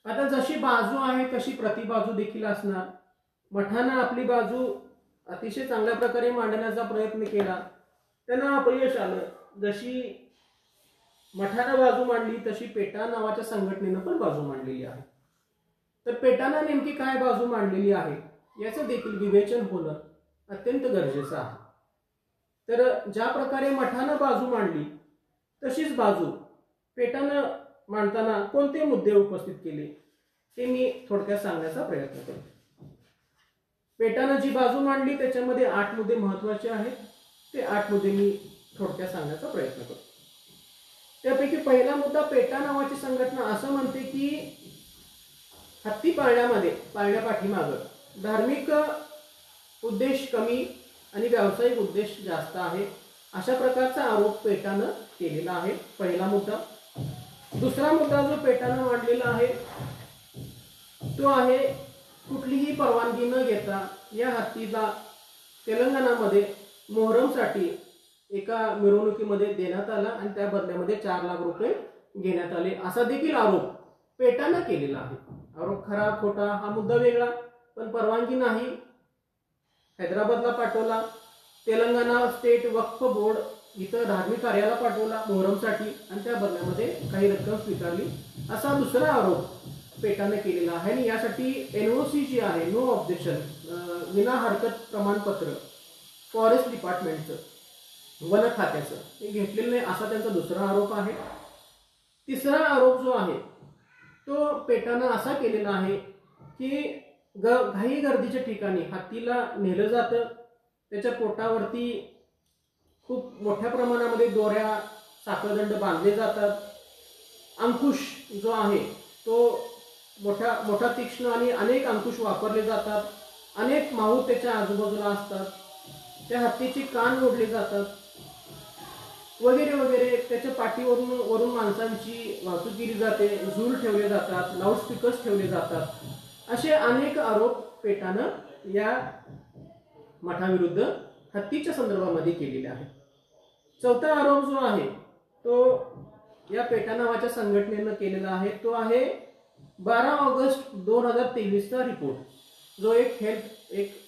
आता जशी बाजू आहे तशी प्रतिबाजू देखील असणार. मठानं आपली बाजू अतिशय चांगल्या प्रकारे मांडण्याचा प्रयत्न केला, त्यांना अपयश आलं. जशी मठानं बाजू मांडली तशी पेटा नावाच्या संघटनेनं पण बाजू मांडलेली आहे. तर पेटानं नेमकी काय बाजू मांडलेली आहे याचं देखील विवेचन होणं अत्यंत गरजेचं आहे. तर ज्या प्रकारे मठानं बाजू मांडली तशीच बाजू पेटानं मांडताना कोणते मुद्दे उपस्थित केले ते मी थोडक्यात सांगण्याचा प्रयत्न करतो. पेटानं जी बाजू मांडली त्याच्यामध्ये 8 मुद्दे महत्वाचे आहेत. ते 8 मुद्दे मी थोडक्यात सांगण्याचा प्रयत्न करतो. त्यापैकी पहिला मुद्दा, पेटा नावाची संघटना असं म्हणते की हत्ती पाळण्या पाठीमागं धार्मिक उद्देश कमी आणि व्यावसायिक उद्देश जास्त आहे, अशा प्रकारचा आरोप पेटानं केलेला आहे. पहिला मुद्दा. दुसरा मुद्दा जो पेटानं मांडलेला आहे तो आहे कुठलीही परवानगी न घेता या हत्तीला तेलंगणामध्ये मोहरमसाठी एका मिरवणुकीमध्ये देण्यात आला आणि त्या बदल्यामध्ये 4 लाख रुपये घेण्यात आले, असा देखील आरोप पेटानं केलेला आहे. आरोप खरा खोटा हा मुद्दा वेगळा, पण परवानगी नाही, हैदराबादला पाठवला, तेलंगणा स्टेट वक्फ बोर्ड इथं धार्मिक कार्याला पाठवला मोहरमसाठी आणि त्या बदल्यामध्ये काही रक्कम स्वीकारली, असा दुसरा आरोप पेटाने केलेला आहे. आणि यासाठी NOC जी आहे, नो ऑब्जेक्शन, विना हरकत प्रमाणपत्र फॉरेस्ट डिपार्टमेंटचं, वन खात्याचं, हे घेतलेलं नाही, असा त्यांचा दुसरा आरोप आहे. तिसरा आरोप जो आहे तो पेटानं असा केलेला आहे की घाई गर्दीच्या ठिकाणी हत्तीला नेलं जातं, त्याच्या पोटावरती खूप मोठ्या प्रमाणामध्ये दोऱ्या साखळदंड बांधले जातात, अंकुश जो आहे तो मोठा तीक्ष्ण आणि अनेक अंकुश वापरले जातात, अनेक माहूत त्याच्या आजूबाजूला असतात, त्या हत्तीची कान ओढले जातात वगैरे वगैरे. त्याच्या पाठीवरून माणसांची वाहतूक केली जाते, झूल ठेवले जातात, लाऊडस्पीकर्स ठेवले जातात, असे अनेक आरोप पेटानं या मठाविरुद्ध हत्तीच्या संदर्भामध्ये केलेले आहे. चौथा आरोप जो आहे तो या पेटा नावाच्या संघटनेनं केलेला आहे, तो आहे 12 ऑगस्ट 2023 चा रिपोर्ट, जो एक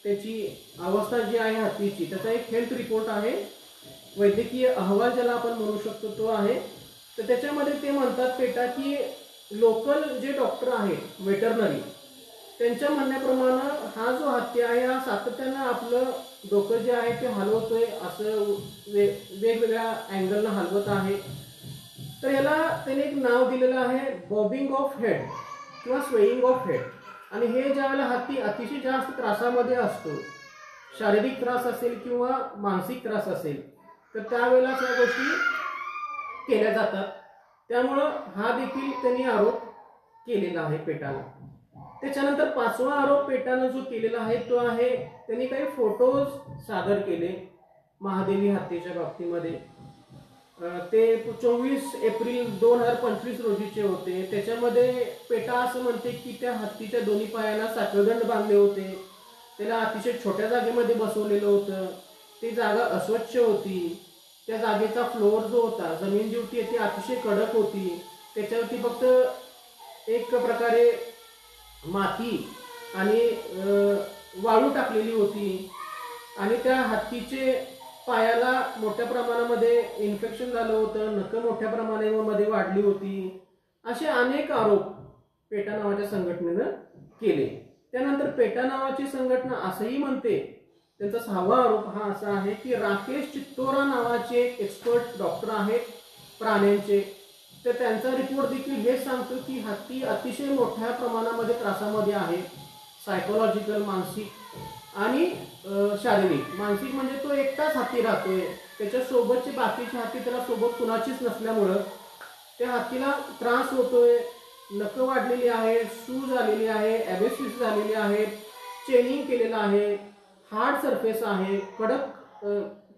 त्याची अवस्था जी आहे हत्तीची त्याचा एक हेल्थ रिपोर्ट आहे, वैद्यकीय अहवाल ज्याला आपण म्हणू शकतो तो आहे. तर त्याच्यामध्ये ते म्हणतात पेटा की लोकल जे डॉक्टर आहेत वेटरनरी त्यांच्या म्हणण्याप्रमाणे हा जो हत्ती आहे हा सातत्यानं आपलं डोकं जे आहे ते हलवतोय, असं वेगवेगळ्या अँगलनं हलवत आहे. तर याला त्याने एक नाव दिलेलं आहे बॉबिंग ऑफ हेड किंवा स्वेइंग ऑफ हेड. आणि हे ज्यावेळेला हत्ती अतिशय जास्त त्रासामध्ये असतो, शारीरिक त्रास असेल किंवा मानसिक त्रास असेल, तर त्यावेळेला या गोष्टी केल्या जातात. त्यामुळं हा देखील त्यांनी आरोप केलेला आहे पेटाला. त्याच्यानंतर 5वा आरोप पेटानं जो केलेला आहे तो आहे त्यांनी काही फोटोज सादर केले महादेवी हत्तीच्या बाबतीमध्ये. ते 24 एप्रिल 2025 रोजीचे होते. त्याच्यामध्ये पेटा असं म्हणते की त्या हत्तीच्या दोन्ही पायाला साखळदंड बांधले होते, त्याला अतिशय छोट्या जागेमध्ये बसवलेलं होतं, ती जागा अस्वच्छ होती, त्या जागेचा फ्लोअर जो होता, जमीन जी होती ती अतिशय कडक होती, त्याच्यावरती फक्त एक प्रकारे माती आणि वाळू टाकलेली होती आणि त्या हत्तीचे पायाला मोठ्या प्रमाणामध्ये इन्फेक्शन झालं होतं, नखं मोठ्या प्रमाणामध्ये वाढली होती, असे अनेक आरोप पेटा नावाच्या संघटनेनं केले. त्यानंतर पेटा नावाची संघटना असंही म्हणते, त्यांचा 6वा आरोप हा असा आहे की राकेश चित्तोरा नावाचे एक एक्सपर्ट डॉक्टर आहेत प्राण्यांचे, तर त्यांचा रिपोर्ट देखील हेच सांगतो की हत्ती अतिशय मोठ्या प्रमाणामध्ये त्रासामध्ये आहे, सायकोलॉजिकल, मानसिक आणि शारीरिक. मानसिक म्हणजे तो एकटाच हत्ती राहतोय, त्याच्यासोबतचे बाकीचे हत्ती त्याला सोबत कुणाचीच नसल्यामुळं त्या हत्तीला त्रास होतोय, नखं वाढलेली आहेत, सूज झालेली आहे, ॲबेसिस झालेली आहेत, चेनिंग केलेलं आहे, हार्ड सरफेस आहे, कडक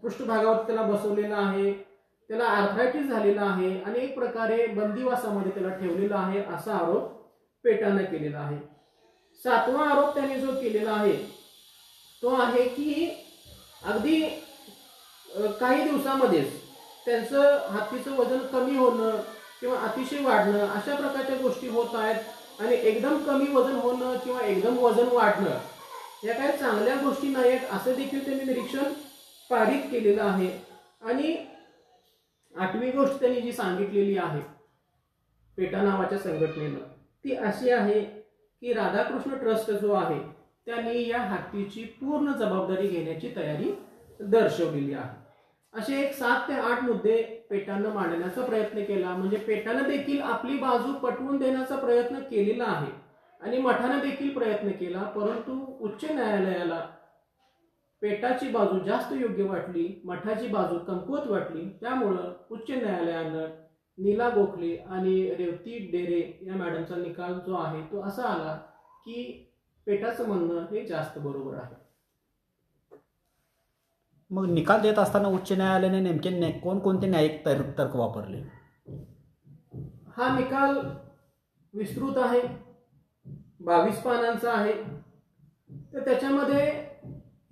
पृष्ठभागावर त्याला बसवलेला आहे, त्याला आर्थरायटिस झालेला आहे आणि एक प्रकारे बंदिवासामध्ये त्याला ठेवलेला आहे, असा आरोप पेटानं केलेला आहे. 7वा आरोप त्याने जो केलेला आहे तो आहे की अगदी काही दिवसामध्येच त्यांचं हत्तीचं वजन कमी होणं किंवा अतिशय वाढणं अशा प्रकारच्या गोष्टी होत आहेत आणि एकदम कमी वजन होणं किंवा एकदम वजन वाढणं या काही चांगल्या गोष्टी नाहीत असं देखील त्यांनी निरीक्षण पारित केलेलं आहे. आणि 8वी गोष्ट त्यांनी जी सांगितलेली आहे पेटा नावाच्या संघटनेनं ती अशी आहे की राधाकृष्ण ट्रस्ट जो आहे त्यांनी या हत्तीची पूर्ण जबाबदारी घेण्याची तयारी दर्शवलेली आहे. असे एक 7 ते 8 मुद्दे पेटानं मांडण्याचा प्रयत्न केला. म्हणजे पेटानं देखील आपली बाजू पटवून देण्याचा प्रयत्न केलेला आहे आणि मठानं देखील प्रयत्न केला, परंतु उच्च न्यायालयाला पेटाची बाजू जास्त योग्य वाटली, मठाची बाजू कमकुवत वाटली. त्यामुळं उच्च न्यायालयानं नीला गोखले आणि रेवती डेरे या मॅडमचा निकाल जो आहे तो असा आला की पेटाचं म्हणणं हे जास्त बरोबर आहे. मग निकाल देत असताना उच्च न्यायालयाने नेमके कोणकोणते न्यायिक तर्क वापरले? हा निकाल विस्तृत आहे, 22 पानांचा आहे. तर त्याच्यामध्ये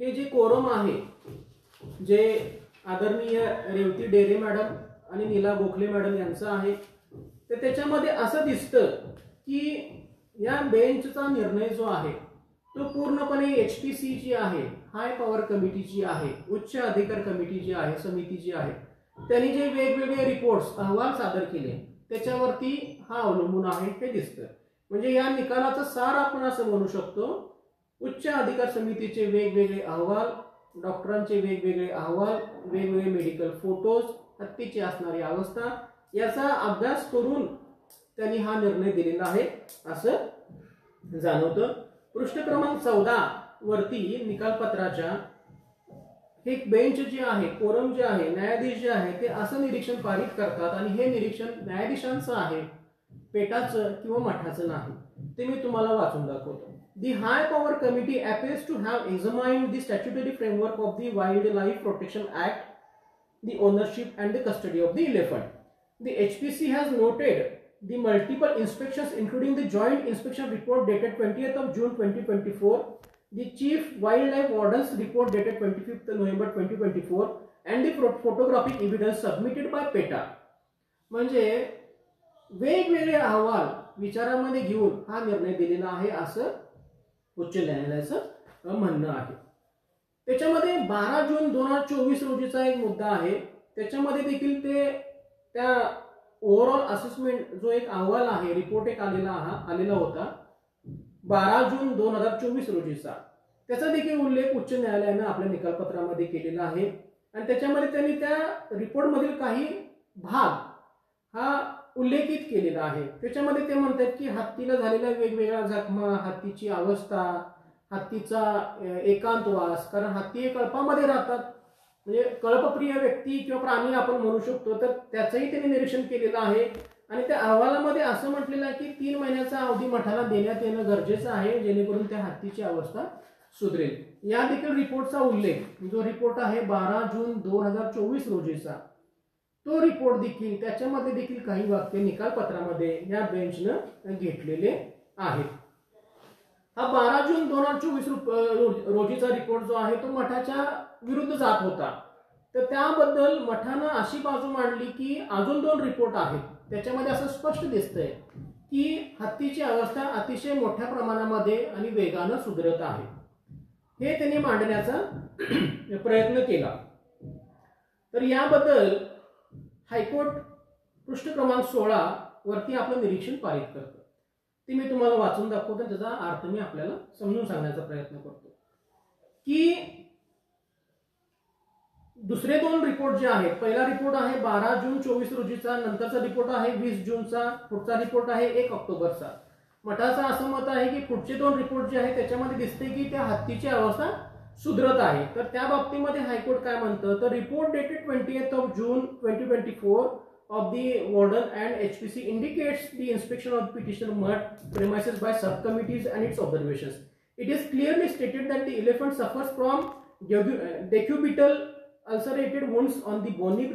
हे जे कोरम आहे, जे आदरणीय रेवती डेरे मॅडम आणि नीला गोखले मॅडम यांचं आहे, तर त्याच्यामध्ये असं दिसतं की या बेंचचा निर्णय जो आहे तो पूर्णपणे HPC जी आहे, हाय पॉवर कमिटीची आहे, उच्च अधिकार कमिटी जी आहे, समिती जी आहे, त्यांनी जे वेगवेगळे रिपोर्ट्स अहवाल सादर केले त्याच्यावरती हा अवलंबून आहे हे दिसतं. म्हणजे या निकालाचा सार आपण असं म्हणू शकतो, उच्च अधिकार समितीचे वेगवेगळे अहवाल, डॉक्टरांचे वेगवेगळे अहवाल, वेगवेगळे मेडिकल फोटोज, हत्तीची असणारी अवस्था याचा अभ्यास करून त्यांनी हा निर्णय दिलेला आहे असं जाणवतं. पृष्ठ क्रमांक 14 वरती निकालपत्राच्या हे बेंच जे आहे, कोरम जे आहे, न्यायाधीश जे आहे ते असं निरीक्षण पारित करतात आणि हे निरीक्षण न्यायाधीशांचं आहे, पेटाचं किंवा मठाचं नाही. ते मी तुम्हाला वाचून दाखवतो. The High Power Committee appears to have examined the statutory framework of the Wildlife Protection Act, the ownership and the custody of the elephant. The HPC has noted the multiple inspections including the joint inspection report dated 20th of June 2024, the Chief Wildlife Warden's report dated 25th November 2024 and the photographic evidence submitted by PETA. म्हणजे वेगवेगळे अहवाल विचारामध्ये घेऊन हा निर्णय दिलेला आहे असं उच्च न्यायालयाचं म्हणणं आहे. त्याच्यामध्ये 12 जून 2024 रोजीचा एक मुद्दा आहे, त्याच्यामध्ये देखील ते त्या ओव्हरऑल असेसमेंट जो एक अहवाल आहे, रिपोर्ट एक आलेला होता 12 जून 2024 रोजीचा, त्याचा देखील उल्लेख उच्च न्यायालयानं आपल्या निकालपत्रामध्ये केलेला आहे. आणि त्याच्यामध्ये त्यांनी त्या रिपोर्टमधील काही भाग हा उल्लेखित केलेला आहे. त्याच्यामध्ये ते म्हणतात की हत्तीला झालेल्या वेगवेगळ्या जखमा, हत्तीची अवस्था, हत्तीचा एकांतवास, कारण हत्ती हे कळपामध्ये राहतात, म्हणजे कळपप्रिय व्यक्ती किंवा प्राणी आपण म्हणू शकतो, तर त्याचंही त्यांनी निरीक्षण केलेलं आहे. आणि त्या अहवालामध्ये असं म्हटलेलं आहे की 3 महिन्याचा अवधी मठाला देण्यात येणं गरजेचं आहे जेणेकरून त्या हत्तीची अवस्था सुधरेल. या देखील रिपोर्टचा उल्लेख, जो रिपोर्ट आहे 12 जून 2024 रोजीचा, तो रिपोर्ट देखील त्याच्यामध्ये देखील काही वाक्य निकालपत्रामध्ये या बेंचनं घेतलेले आहेत. हा 12 जून 2024 रोजीचा रिपोर्ट जो आहे तो मठाच्या विरुद्ध जात होता. तर त्याबद्दल मठानं अशी बाजू मांडली की अजून 2 रिपोर्ट आहेत, त्याच्यामध्ये असं स्पष्ट दिसतंय की हत्तीची अवस्था अतिशय मोठ्या प्रमाणामध्ये आणि वेगानं सुधारत आहे. हे त्यांनी मांडण्याचा प्रयत्न केला. तर याबद्दल हायकोर्ट पृष्ठ क्रमांक 16 वरती आपलं निरीक्षण पारित करतं. ते मी तुम्हाला वाचून दाखवतो, त्याचा अर्थ मी आपल्याला समजून सांगण्याचा प्रयत्न करतो की दुसरे 2 रिपोर्ट जे आहेत, पहिला रिपोर्ट आहे 12 जून 24 रोजीचा, नंतरचा रिपोर्ट आहे 20 जूनचा, पुढचा रिपोर्ट आहे 1 ऑक्टोबरचा. मठाचं असं मत आहे की पुढचे 2 रिपोर्ट जे आहेत त्याच्यामध्ये दिसते की त्या हत्तीची अवस्था सुधरत आहे. तर त्या बाबतीमध्ये हायकोर्ट काय म्हणतं, तर report dated 28 June 2024 of the warden and HPC indicates the inspection of the petitioner mud premises by subcommittees and its observations. It is clearly stated that the elephant suffers from decubital ulcerated wounds on the bony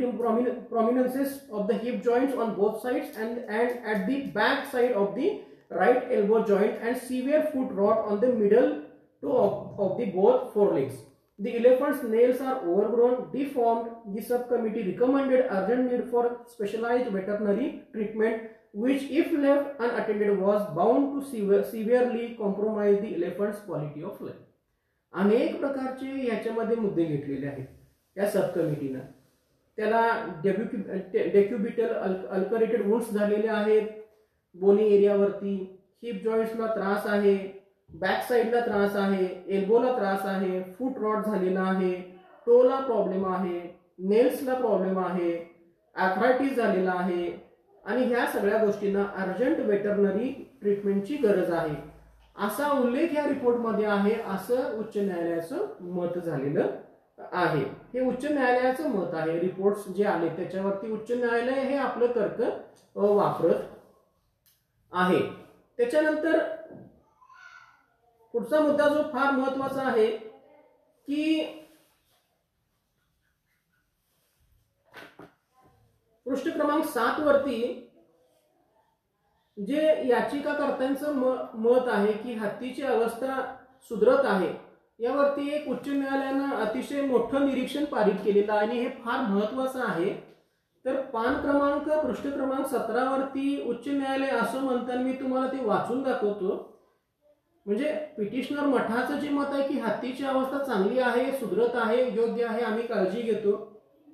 prominences of the hip joints on both sides and at the back side of the right elbow joint, and severe foot rot on the middle toe of the both forelegs. The elephant's nails are overgrown, deformed. The subcommittee recommended urgent need for specialized veterinary treatment, which, if left unattended, was bound to severely compromise the elephant's quality of life. अनेक प्रकारचे याच्यामध्ये मुद्दे घेतलेले आहेत या सबकमिटीनं. त्याला डेक्युबिटल अल्करेटेड wounds झालेले आहेत, बोनी एरियावरती, हिप जॉईंट्सला त्रास आहे, बॅक साईडला त्रास आहे, एल्बोला त्रास आहे, फूट रॉट झालेला आहे, टोला प्रॉब्लेम आहे, नेल्सला प्रॉब्लेम आहे, आर्थरायटिस झालेला आहे, आणि ह्या सगळ्या गोष्टींना अर्जंट वेटरनरी ट्रीटमेंटची गरज आहे असा उल्लेख या रिपोर्टमध्ये आहे, असं उच्च न्यायालयाचं मत झालेलं आहे. हे उच्च न्यायालयाचं मत आहे. रिपोर्ट्स जे आले त्याच्यावरती उच्च न्यायालय हे आपलं तर्क वापरत आहे. त्याच्यानंतर पुढचा मुद्दा जो फार महत्वाचा आहे की पृष्ठ क्रमांक 7 वरती जे याचिकाकर्त्यांचं मत आहे की हत्तीची अवस्था सुधरत आहे, यावरती एक उच्च न्यायालयानं अतिशय मोठं निरीक्षण पारित केलेलं आहे आणि हे फार महत्वाचं आहे. तर पृष्ठ क्रमांक 17 वरती उच्च न्यायालय असं म्हणताना मी तुम्हाला ते वाचून दाखवतो. म्हणजे पिटिशनर मठाचं जे मत आहे की हत्तीची अवस्था चांगली आहे, सुधरत आहे, योग्य आहे, आम्ही काळजी घेतो,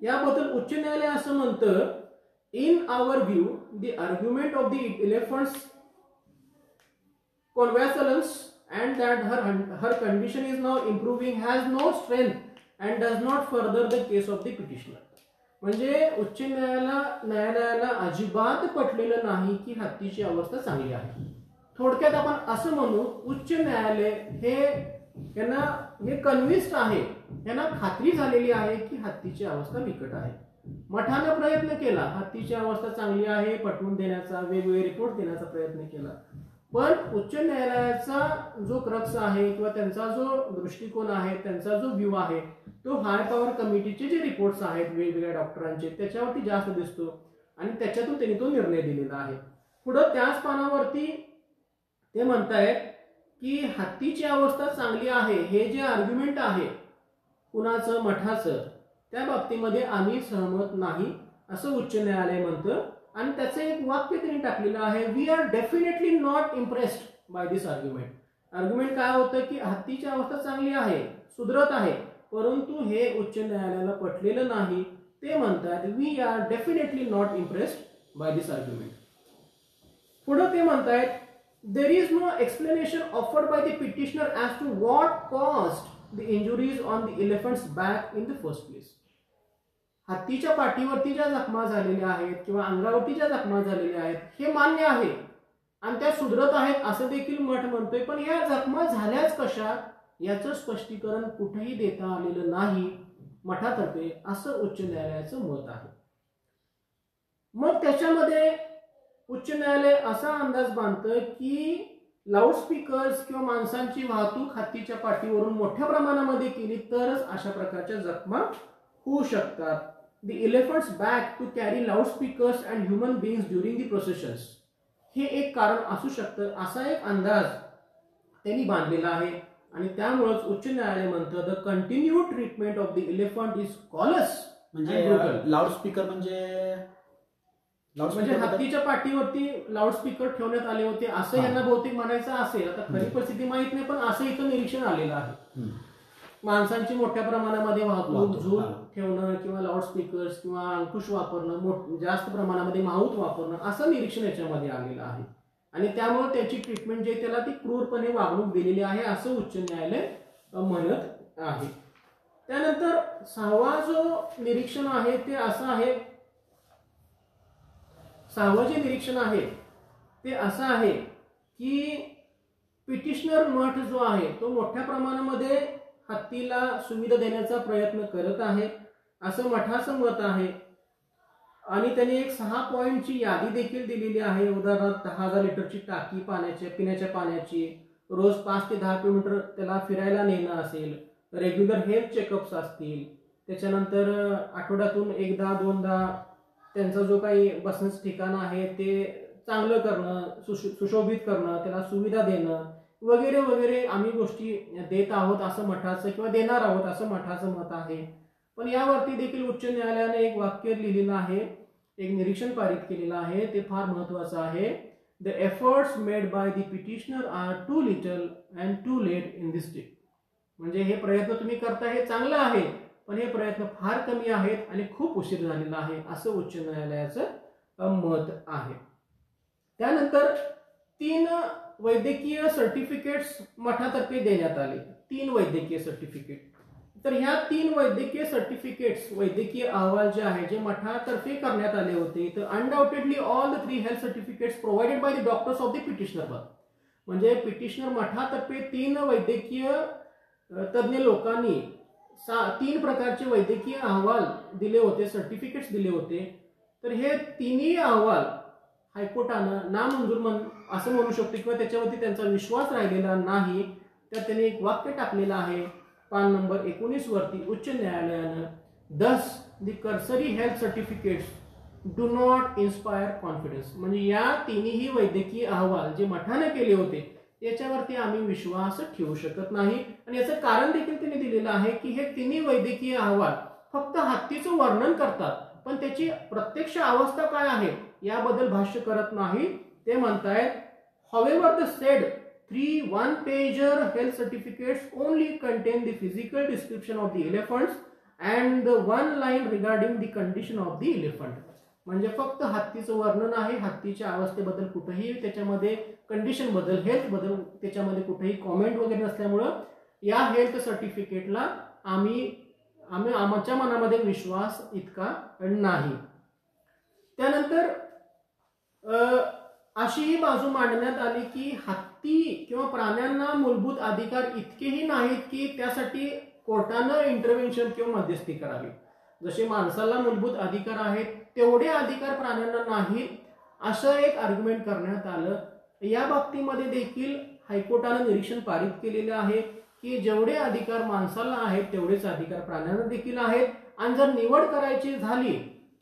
याबद्दल उच्च न्यायालय असं म्हणतं, in our view the argument of the elephants convalescence and that her condition is now improving has no strength and does not further the case of the petitioner. म्हणजे उच्च न्यायालयाला अजिबात पटलेलं नाही की हत्तीची अवस्था चांगली आहे. थोडक्यात आपण असं म्हणू, उच्च न्यायालय हे कन्व्हिन्स्ड आहे, यांना खात्री झालेली आहे की हत्तीची अवस्था बिकट आहे. मठाने प्रयत्न केला, हत्तीची अवस्था चांगली आहे पटवून देण्याचा, वेगवेगळे रिपोर्ट देण्याचा प्रयत्न केला, पण उच्च न्यायालयाचा जो क्रक्स आहे किंवा त्यांचा जो दृष्टिकोन आहे, त्यांचा जो व्ह्यू आहे, तो हाय पॉवर कमिटीचे जे रिपोर्ट्स आहेत वेगवेगळ्या डॉक्टरांचे त्याच्यावरती जास्त दिसतो आणि त्याच्यातून त्यांनी तो निर्णय दिलेला आहे. पुढे त्याच पानावरती ते म्हणतायत की हत्तीची अवस्था चांगली आहे, हे जे आर्ग्युमेंट आहे कुणाचं, मठाचं, त्या बाबतीमध्ये आम्ही सहमत नाही असं उच्च न्यायालय म्हणतं. आणि त्याचं एक वाक्य त्यांनी टाकलेलं आहे, we are definitely not impressed by this argument. Argument काय होतं की हत्तीची अवस्था चांगली आहे, सुधरत आहे, परंतु हे उच्च न्यायालयाला पटलेलं नाही. ते म्हणतात we are definitely not impressed by this argument. पुढे ते म्हणतायत, there is no explanation offered by the petitioner as to what caused the injuries on the elephant's back in the first place. हत्तीच्या पाठीवरती ज्या जखमा झालेल्या आहेत किंवा अंगावरती ज्या जखमा झालेल्या आहेत हे मान्य आहे आणि त्या सुधरत आहेत असं देखील मठ म्हणतोय, पण या जखमा झाल्याच कशा याचं स्पष्टीकरण कुठेही देता आलेलं नाही मठातर्फे, असं उच्च न्यायालयाचं मत आहे. मग त्याच्यामध्ये उच्च न्यायालय असा अंदाज बांधतं की लाऊडस्पीकर्स किंवा माणसांची वाहतूक हत्तीच्या पाठीवरून मोठ्या प्रमाणामध्ये केली तरच अशा प्रकारच्या जखमा होऊ शकतात. The elephants back to carry loudspeakers and human beings during the processions, हे एक कारण असू शकतं असा एक अंदाज त्यांनी बांधलेला आहे. आणि त्यामुळेच उच्च न्यायालय म्हणतं the continued treatment of the elephant is callous. म्हणजे लाऊडस्पीकर म्हणजे हत्तीच्या पाठीवरती लाऊडस्पीकर ठेवण्यात आले होते असं यांना बहुतेक म्हणायचं असेल. आता खरी परिस्थिती माहित नाही, पण असं इथं निरीक्षण आलेलं आहे. माणसांची मोठ्या प्रमाणामध्ये वाहतूक, झूल ठेवणं किंवा लाऊडस्पीकर्स किंवा अंकुश वापरणं, जास्त प्रमाणामध्ये माऊथ वापरणं, असं निरीक्षण याच्यामध्ये आलेलं आहे. आणि त्यामुळे त्याची ट्रीटमेंट जे त्याला ती क्रूरपणे वागणूक दिलेली आहे असं उच्च न्यायालय म्हणत आहे. त्यानंतर 6वा जो निरीक्षण आहे ते असं आहे, 6वं जे निरीक्षण आहे ते असं आहे की पिटिशनर मठ जो आहे तो मोठ्या प्रमाणामध्ये हत्तीला सुविधा देण्याचा प्रयत्न करत आहे असं मठाचं मत आहे. आणि त्यांनी एक 6 पॉइंटची यादी देखील दिलेली आहे. उदाहरणार्थ 10,000 लिटरची टाकी पिण्याच्या पाण्याची, रोज 5 ते 10 किलोमीटर त्याला फिरायला नेणं असेल, रेग्युलर हेल्थ चेकअप्स असतील, त्याच्यानंतर आठवड्यातून एकदा दोनदा त्यांचा जो काही बसण्याचं ठिकाण आहे ते चांगलं करणं, सुशोभित करणं, त्याला सुविधा देणं वगैरे वगैरे आम्ही गोष्टी देत आहोत असं मठाचं किंवा देणार आहोत असं मठाचं मत आहे. पण यावरती देखील उच्च न्यायालयाने एक वाक्य लिहिलेलं आहे, एक निरीक्षण पारित केलेलं आहे, ते फार महत्वाचं आहे. The efforts made by the petitioner are too little and too late in this state. म्हणजे हे प्रयत्न तुम्ही करता हे चांगलं आहे, पण हे प्रयत्न फार कमी आहेत आणि खूप उशीर झालेला आहे असं उच्च न्यायालयाचं मत आहे. त्यानंतर 3 वैद्यकीय सर्टिफिकेट्स मठातर्फे देण्यात आले, 3 वैद्यकीय सर्टिफिकेट. तर ह्या 3 वैद्यकीय सर्टिफिकेट्स, वैद्यकीय अहवाल जे आहे जे मठातर्फे करण्यात आले होते, तर undoubtedly all the 3 health certificates provided by the doctors of the petitioner. म्हणजे पिटिशनर मठातर्फे 3 वैद्यकीय तज्ञ लोकांनी 3 प्रकारचे वैद्यकीय अहवाल दिले होते, सर्टिफिकेट्स दिले होते. तर हे तिन्ही अहवाल हायकोर्टानं नामंजूर असं म्हणू शकतो किंवा त्याच्यावरती त्यांचा विश्वास राहिलेला नाही. तर त्यांनी एक वाक्य टाकलेलं आहे पान नंबर 19 वरती, उच्च न्यायालयानं दस the cursory health certificates do not inspire confidence. म्हणजे या तिन्ही वैद्यकीय अहवाल जे मठाने केले होते याच्यावरती आम्ही विश्वास ठेवू शकत नाही. आणि याचं कारण देखील त्यांनी दिलेलं आहे की हे तिन्ही वैद्यकीय अहवाल फक्त हत्तीचं वर्णन करतात, पण त्याची प्रत्यक्ष अवस्था काय आहे याबद्दल भाष्य करत नाही. ते म्हणतायत, however the said 3 one-pager health certificates only contain the physical description of the elephants and the one line regarding the condition of the elephant. म्हणजे फक्त हत्तीचं वर्णन आहे, हत्तीच्या अवस्थेबद्दल कुठेही त्याच्यामध्ये कंडिशन बद्दल, हेल्थ बद्दल त्याच्यामध्ये कुठेही कॉमेंट वगैरे नसल्यामुळं या हेल्थ सर्टिफिकेटला आमच्या मनामध्ये विश्वास इतका नाही. त्यानंतर अशीही बाजू मांडण्यात आली की हत्ती किंवा प्राण्यांना मूलभूत अधिकार इतकेही नाहीत की त्यासाठी कोर्टानं इंटरव्हेन्शन किंवा मध्यस्थी करावी. जसे माणसाला मूलभूत अधिकार आहेत तेवढे अधिकार प्राण्यांना नाहीत असं एक आर्ग्युमेंट करण्यात आलं. या बाबतीमध्ये देखील हायकोर्टानं निरीक्षण पारित केलेलं आहे की जेवढे अधिकार माणसाला आहेत तेवढेच अधिकार प्राण्यांना देखील आहेत. आणि जर निवड करायची झाली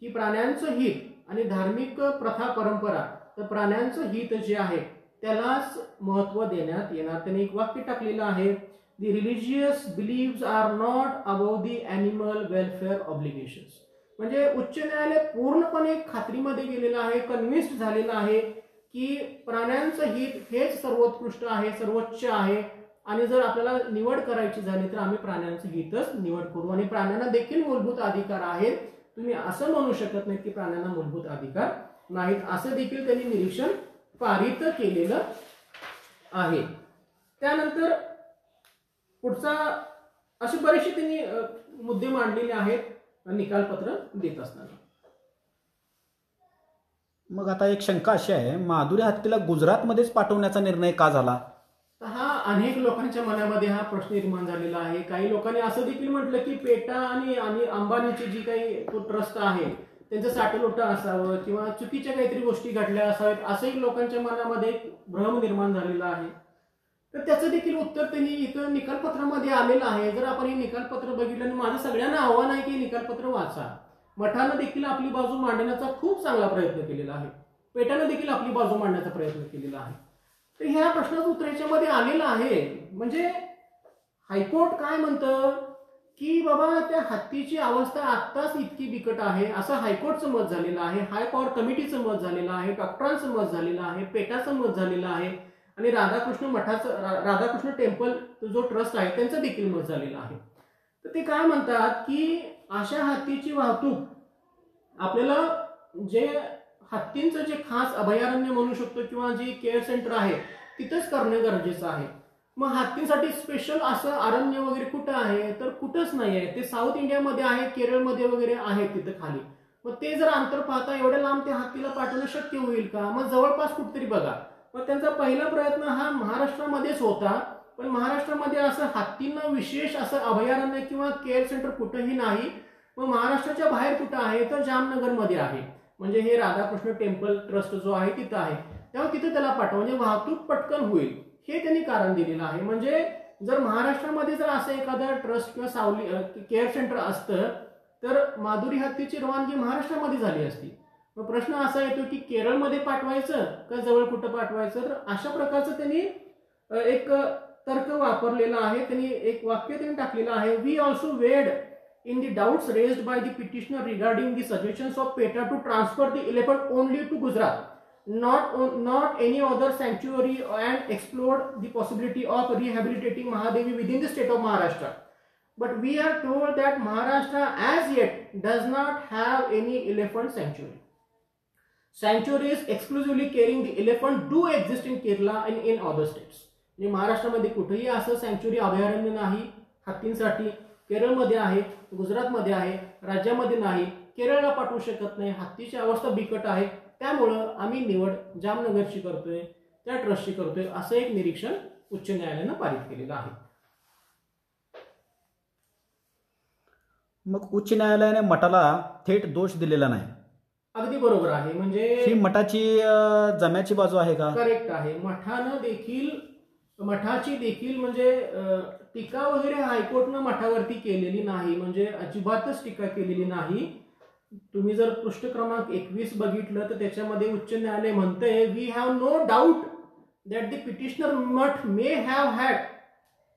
की प्राण्यांचं हित आणि धार्मिक प्रथा परंपरा, तर प्राण्यांचं हित जे आहे त्यालाच महत्व देण्यात येणार. त्यांनी एक वाक्य टाकलेलं आहे, the religious beliefs are not above the animal welfare obligations. म्हणजे उच्च न्यायालय पूर्णपणे खात्रीमध्ये गेलेलं आहे, कन्व्हिन्स्ड झालेलं आहे की प्राण्यांचं हित हेच सर्वोत्कृष्ट आहे, सर्वोच्च आहे. आणि जर आपल्याला निवड करायची झाली तर आम्ही प्राण्यांचं हितच निवड करू. आणि प्राण्यांना देखील मूलभूत अधिकार आहेत, तुम्ही असं म्हणू शकत नाही की प्राण्यांना मूलभूत अधिकार नाहीत, असं देखील त्यांनी निरीक्षण पारित केलेलं आहे. त्यानंतर पुढचा अशी बरेचसे त्यांनी मुद्दे मांडलेले आहेत निकालपत्र देत असताना. मग आता एक शंका अशी आहे, माधुरी हत्तीला गुजरातमध्येच पाठवण्याचा निर्णय का झाला? हा अनेक लोकांच्या मनामध्ये हा प्रश्न निर्माण झालेला आहे. काही लोकांनी असं देखील म्हटलं की पेटा आणि अंबानीची जी काही तो ट्रस्ट आहे त्यांचं साठलोटं असावं किंवा चुकीच्या काहीतरी गोष्टी घडल्या असाव्यात, असंही लोकांच्या मनामध्ये भ्रम निर्माण झालेला आहे. तर त्याचं देखील उत्तर त्यांनी इथं निकालपत्रामध्ये आलेलं आहे. जर आपण हे निकालपत्र बघितलं, आणि माझं सगळ्यांना आव्हान आहे की निकालपत्र वाचा. मठानं देखील आपली बाजू मांडण्याचा खूप चांगला प्रयत्न केलेला आहे, पेटानं देखील आपली बाजू मांडण्याचा प्रयत्न केलेला आहे. तर ह्या प्रश्नाचं उत्तर याच्यामध्ये आलेलं आहे. म्हणजे हायकोर्ट काय म्हणतं की बाबा त्या हत्तीची अवस्था आत्ताच इतकी बिकट आहे असं हायकोर्टचं मत झालेलं आहे, हाय पॉवर कमिटीचं मत झालेलं आहे, डॉक्टरांचं मत झालेलं आहे, पेटाचं मत झालेलं आहे आणि राधाकृष्ण टेम्पल जो ट्रस्ट आहे त्यांचं देखील मत झालेलं आहे. तर ते काय म्हणतात की अशा हत्तीची वाहतूक आपल्याला जे हत्तींचं जे खास अभयारण्य म्हणू शकतो किंवा जे केअर सेंटर आहे तिथंच करणं गरजेचं आहे. मग हत्तींसाठी स्पेशल असं अरण्य वगैरे कुठं आहे, तर कुठंच नाही आहे. ते साऊथ इंडियामध्ये आहे, केरळमध्ये वगैरे आहे तिथं खाली. मग ते जर अंतर पाहता एवढ्या लांब त्या हत्तीला पाठवणं शक्य होईल का? मग जवळपास कुठेतरी बघा. मग त्यांचा पहिला प्रयत्न हा महाराष्ट्रामध्येच होता, पण महाराष्ट्रामध्ये असं हत्तींना विशेष असं अभयारण्य किंवा केअर सेंटर कुठंही नाही. मग महाराष्ट्राच्या बाहेर कुठं आहे, तर जामनगरमध्ये आहे. म्हणजे हे राधाकृष्ण टेम्पल ट्रस्ट जो आहे तिथं आहे. तेव्हा तिथे त्याला पाठवा, म्हणजे वाहतूक पटकन होईल, हे त्यांनी कारण दिलेलं आहे. म्हणजे जर महाराष्ट्रामध्ये जर असं एखादं ट्रस्ट किंवा सावली केअर सेंटर असतं, तर माधुरी हत्तीची रवानगी महाराष्ट्रामध्ये झाली असती. मग प्रश्न असा येतो की केरळमध्ये पाठवायचं का जवळ कुठं पाठवायचं? तर अशा प्रकारचं त्यांनी एक तर्क वापरलेला आहे. त्यांनी एक वाक्य त्यांनी टाकलेलं आहे, वी ऑल्सो वेड in the doubts raised by the petitioner regarding the suggestions of PETA to transfer the elephant only to Gujarat, not any other sanctuary, and explored the possibility of rehabilitating Mahadevi within the state of Maharashtra. But we are told that Maharashtra as yet does not have any elephant sanctuary. Sanctuaries exclusively carrying the elephant do exist in Kerala and in other states. म्हणजे महाराष्ट्रामध्ये कुठेही असं sanctuary अभयारण्य नाही हत्तींसाठी. केरळमध्ये आहे, गुजरातमध्ये आहे, राज्यामध्ये नाही. केरळला पाठवू शकत नाही, हत्तीची अवस्था बिकट आहे. त्यामुळं आम्ही निवड जामनगरची करतोय, त्या ट्रस्टची करतोय, असं एक निरीक्षण उच्च न्यायालयानं पारित केलेलं आहे. मग उच्च न्यायालयाने मठाला थेट दोष दिलेला नाही. अगदी बरोबर आहे. म्हणजे ही मठाची जम्याची बाजू आहे का? करेक्ट आहे. मठाची देखील म्हणजे टीका वगैरे हायकोर्टनं मठावरती केलेली नाही, म्हणजे अजिबातच टीका केलेली नाही. तुम्ही जर पृष्ठ क्रमांक 21 बघितलं तर त्याच्यामध्ये उच्च न्यायालय म्हणतंय, we have no doubt that the petitioner math may have had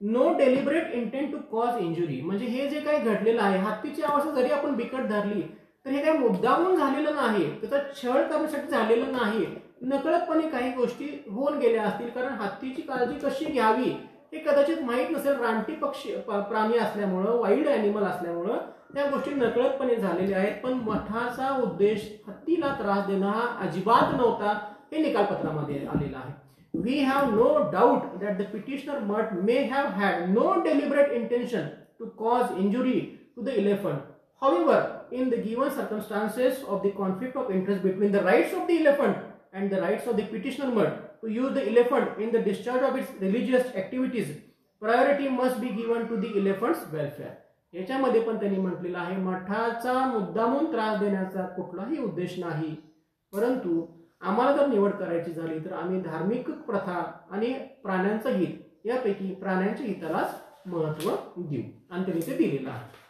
no deliberate intent to cause injury. म्हणजे हे जे काही घडलेलं आहे, हत्तीची अवस्था जरी आपण बिकट धरली तर हे काही मुद्दामून झालेलं नाही, त्याचा छळ करण्यासाठी झालेलं नाही. नकळतपणे काही गोष्टी होऊन गेल्या असतील, कारण हत्तीची काळजी कशी घ्यावी हे कदाचित माहीत नसेल. रानटी पक्षी प्राणी असल्यामुळं, वाईल्ड ॲनिमल असल्यामुळं त्या गोष्टी नकळतपणे झालेल्या आहेत. पण मठाचा उद्देश हत्तीला त्रास देणं हा अजिबात नव्हता, हे निकालपत्रामध्ये आलेलं आहे. We have no doubt that the petitioner math may have had no deliberate intention to cause injury to the elephant. However, in the given circumstances of the conflict of interest between the rights of the elephant and the rights of the petitioner mud to use the elephant in the discharge of its religious activities, priority must be given to the elephant's welfare. याच्यामध्ये पण त्यांनी म्हटलेलं आहे, मठाचा मुद्दामून त्रास देण्याचा कुठलाही उद्देश नाही, परंतु आम्हाला जर निवड करायची झाली तर आम्ही धार्मिक प्रथा आणि प्राण्यांचं हित यापैकी प्राण्यांच्या हितालाच महत्व देऊ, आणि त्यांनी ते दिलेलं आहे.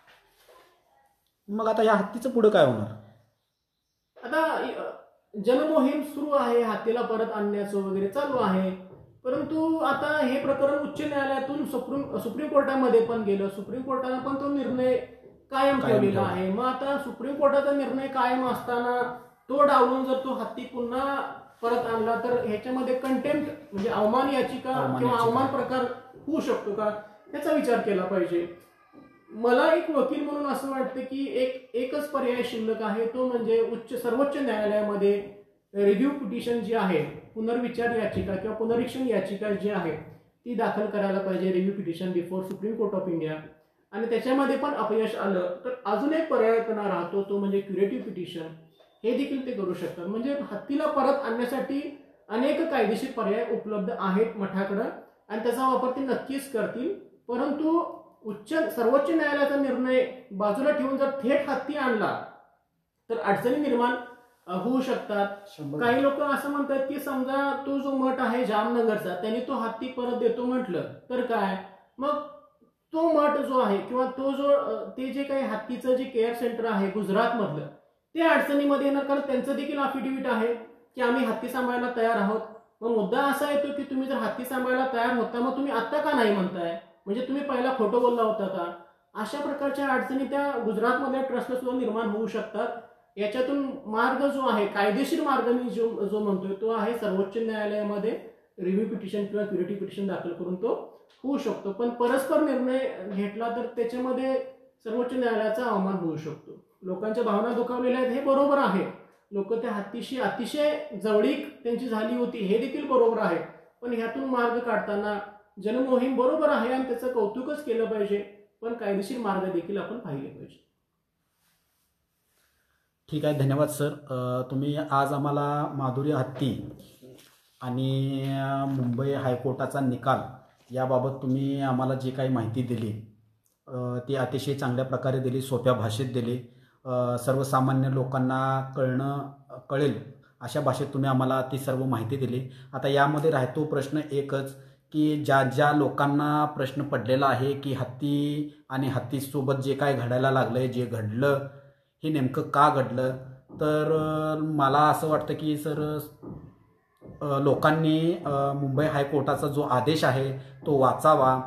मग आता या हत्तीचं पुढे काय होणार? आता जनमोहीम सुरू आहे, हत्तीला परत आणण्याचं वगैरे चालू आहे. परंतु आता हे प्रकरण उच्च न्यायालयातून सुप्रीम कोर्टामध्ये पण गेलं. सुप्रीम कोर्टाने पण तो निर्णय कायम ठेवलेला आहे. मग आता सुप्रीम कोर्टाचा निर्णय कायम असताना तो डावलून जर तो हत्ती पुन्हा परत आणला तर ह्याच्यामध्ये कंटेम्प्ट म्हणजे अवमान याचिका किंवा अवमान प्रकार होऊ शकतो का, याचा विचार केला पाहिजे. मला एक वकील म्हणून असं वाटतं की एकच पर्याय शिल्लक आहे, तो म्हणजे सर्वोच्च न्यायालयामध्ये रिव्ह्यू पिटिशन जी आहे, पुनर्विचार याचिका किंवा पुनरीक्षण याचिका जी आहे ती दाखल करायला पाहिजे, review petition before supreme court of India. आणि त्याच्यामध्ये पण अपयश आलं तर अजून एक पर्याय त्यांना राहतो, तो म्हणजे क्युरेटिव्ह पिटिशन. हे देखील ते करू शकतात. म्हणजे हत्तीला परत आणण्यासाठी अनेक कायदेशीर पर्याय उपलब्ध आहेत मठाकडं, आणि त्याचा वापर ते नक्कीच करतील. परंतु सर्वोच्च न्यायालयाचा निर्णय बाजूला ठेवून जर थेट हत्ती आणला तर अडचणी निर्माण होऊ शकतात. काही लोक असं म्हणतात की समजा तो जो मठ आहे जामनगरचा, त्यांनी तो हत्ती परत देतो म्हटलं तर काय, मग तो मठ जो आहे किंवा ते जे काही हत्तीचं जे केअर सेंटर आहे गुजरात मधलं, ते अडचणीमध्ये येणार, कारण त्यांचं देखील अफिडेव्हिट आहे की आम्ही हत्ती सांभाळायला तयार आहोत. मग मुद्दा असा येतो की तुम्ही जर हत्ती सांभाळायला तयार होता, मग तुम्ही आता का नाही म्हणताय, म्हणजे तुम्ही पहिला खोटं बोलला होता का? अशा प्रकारच्या अडचणी त्या गुजरातमधल्या ट्रस्टला सुद्धा निर्माण होऊ शकतात. याच्यातून मार्ग जो आहे, कायदेशीर मार्ग मी जो म्हणतोय तो आहे सर्वोच्च न्यायालयामध्ये रिव्ह्यू पिटिशन किंवा क्युरेटिव्ह पिटिशन दाखल करून तो होऊ शकतो. पण परस्पर निर्णय घेतला तर त्याच्यामध्ये सर्वोच्च न्यायालयाचा अवमान होऊ शकतो. लोकांच्या भावना दुखावलेल्या आहेत, हे बरोबर आहे. लोक त्या हत्तीशी अतिशय जवळीक त्यांची झाली होती, हे देखील बरोबर आहे. पण ह्यातून मार्ग काढताना जनमोहीम बरोबर आहे आणि त्याचं कौतुकच केलं पाहिजे, पण कायदेशीर मार्ग देखील आपण पाहिले पाहिजे. ठीक आहे, धन्यवाद सर. तुम्ही आज आम्हाला माधुरी हत्ती आणि मुंबई हायकोर्टाचा निकाल याबाबत तुम्ही आम्हाला जी काही माहिती दिली ती अतिशय चांगल्या प्रकारे दिली, सोप्या भाषेत दिली. सर्वसामान्य लोकांना कळेल अशा भाषेत तुम्ही आम्हाला ती सर्व माहिती दिली. आता यामध्ये राहतो प्रश्न एकच की ज्या लोकांना प्रश्न पडलेला आहे की हत्ती आणि हत्तीसोबत जे काय घडायला लागलं आहे, जे घडलं हे नेमकं का घडलं, तर मला असं वाटतं की सर लोकांनी मुंबई हायकोर्टाचा जो आदेश आहे तो वाचावा,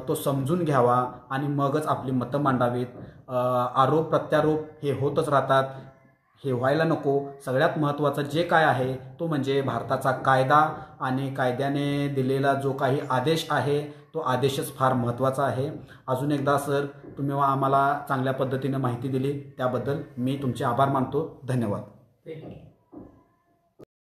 तो समजून घ्यावा आणि मगच आपली मतं मांडावीत. आरोप प्रत्यारोप हे होतच राहतात, हे व्हायला नको. सगळ्यात महत्त्वाचं जे काय आहे तो म्हणजे भारताचा कायदा आणि कायद्याने दिलेला जो काही आदेश आहे तो आदेशच फार महत्त्वाचा आहे. अजून एकदा सर तुम्ही आम्हाला चांगल्या पद्धतीनं माहिती दिली त्याबद्दल मी तुमचे आभार मानतो. धन्यवाद. थँक्यू.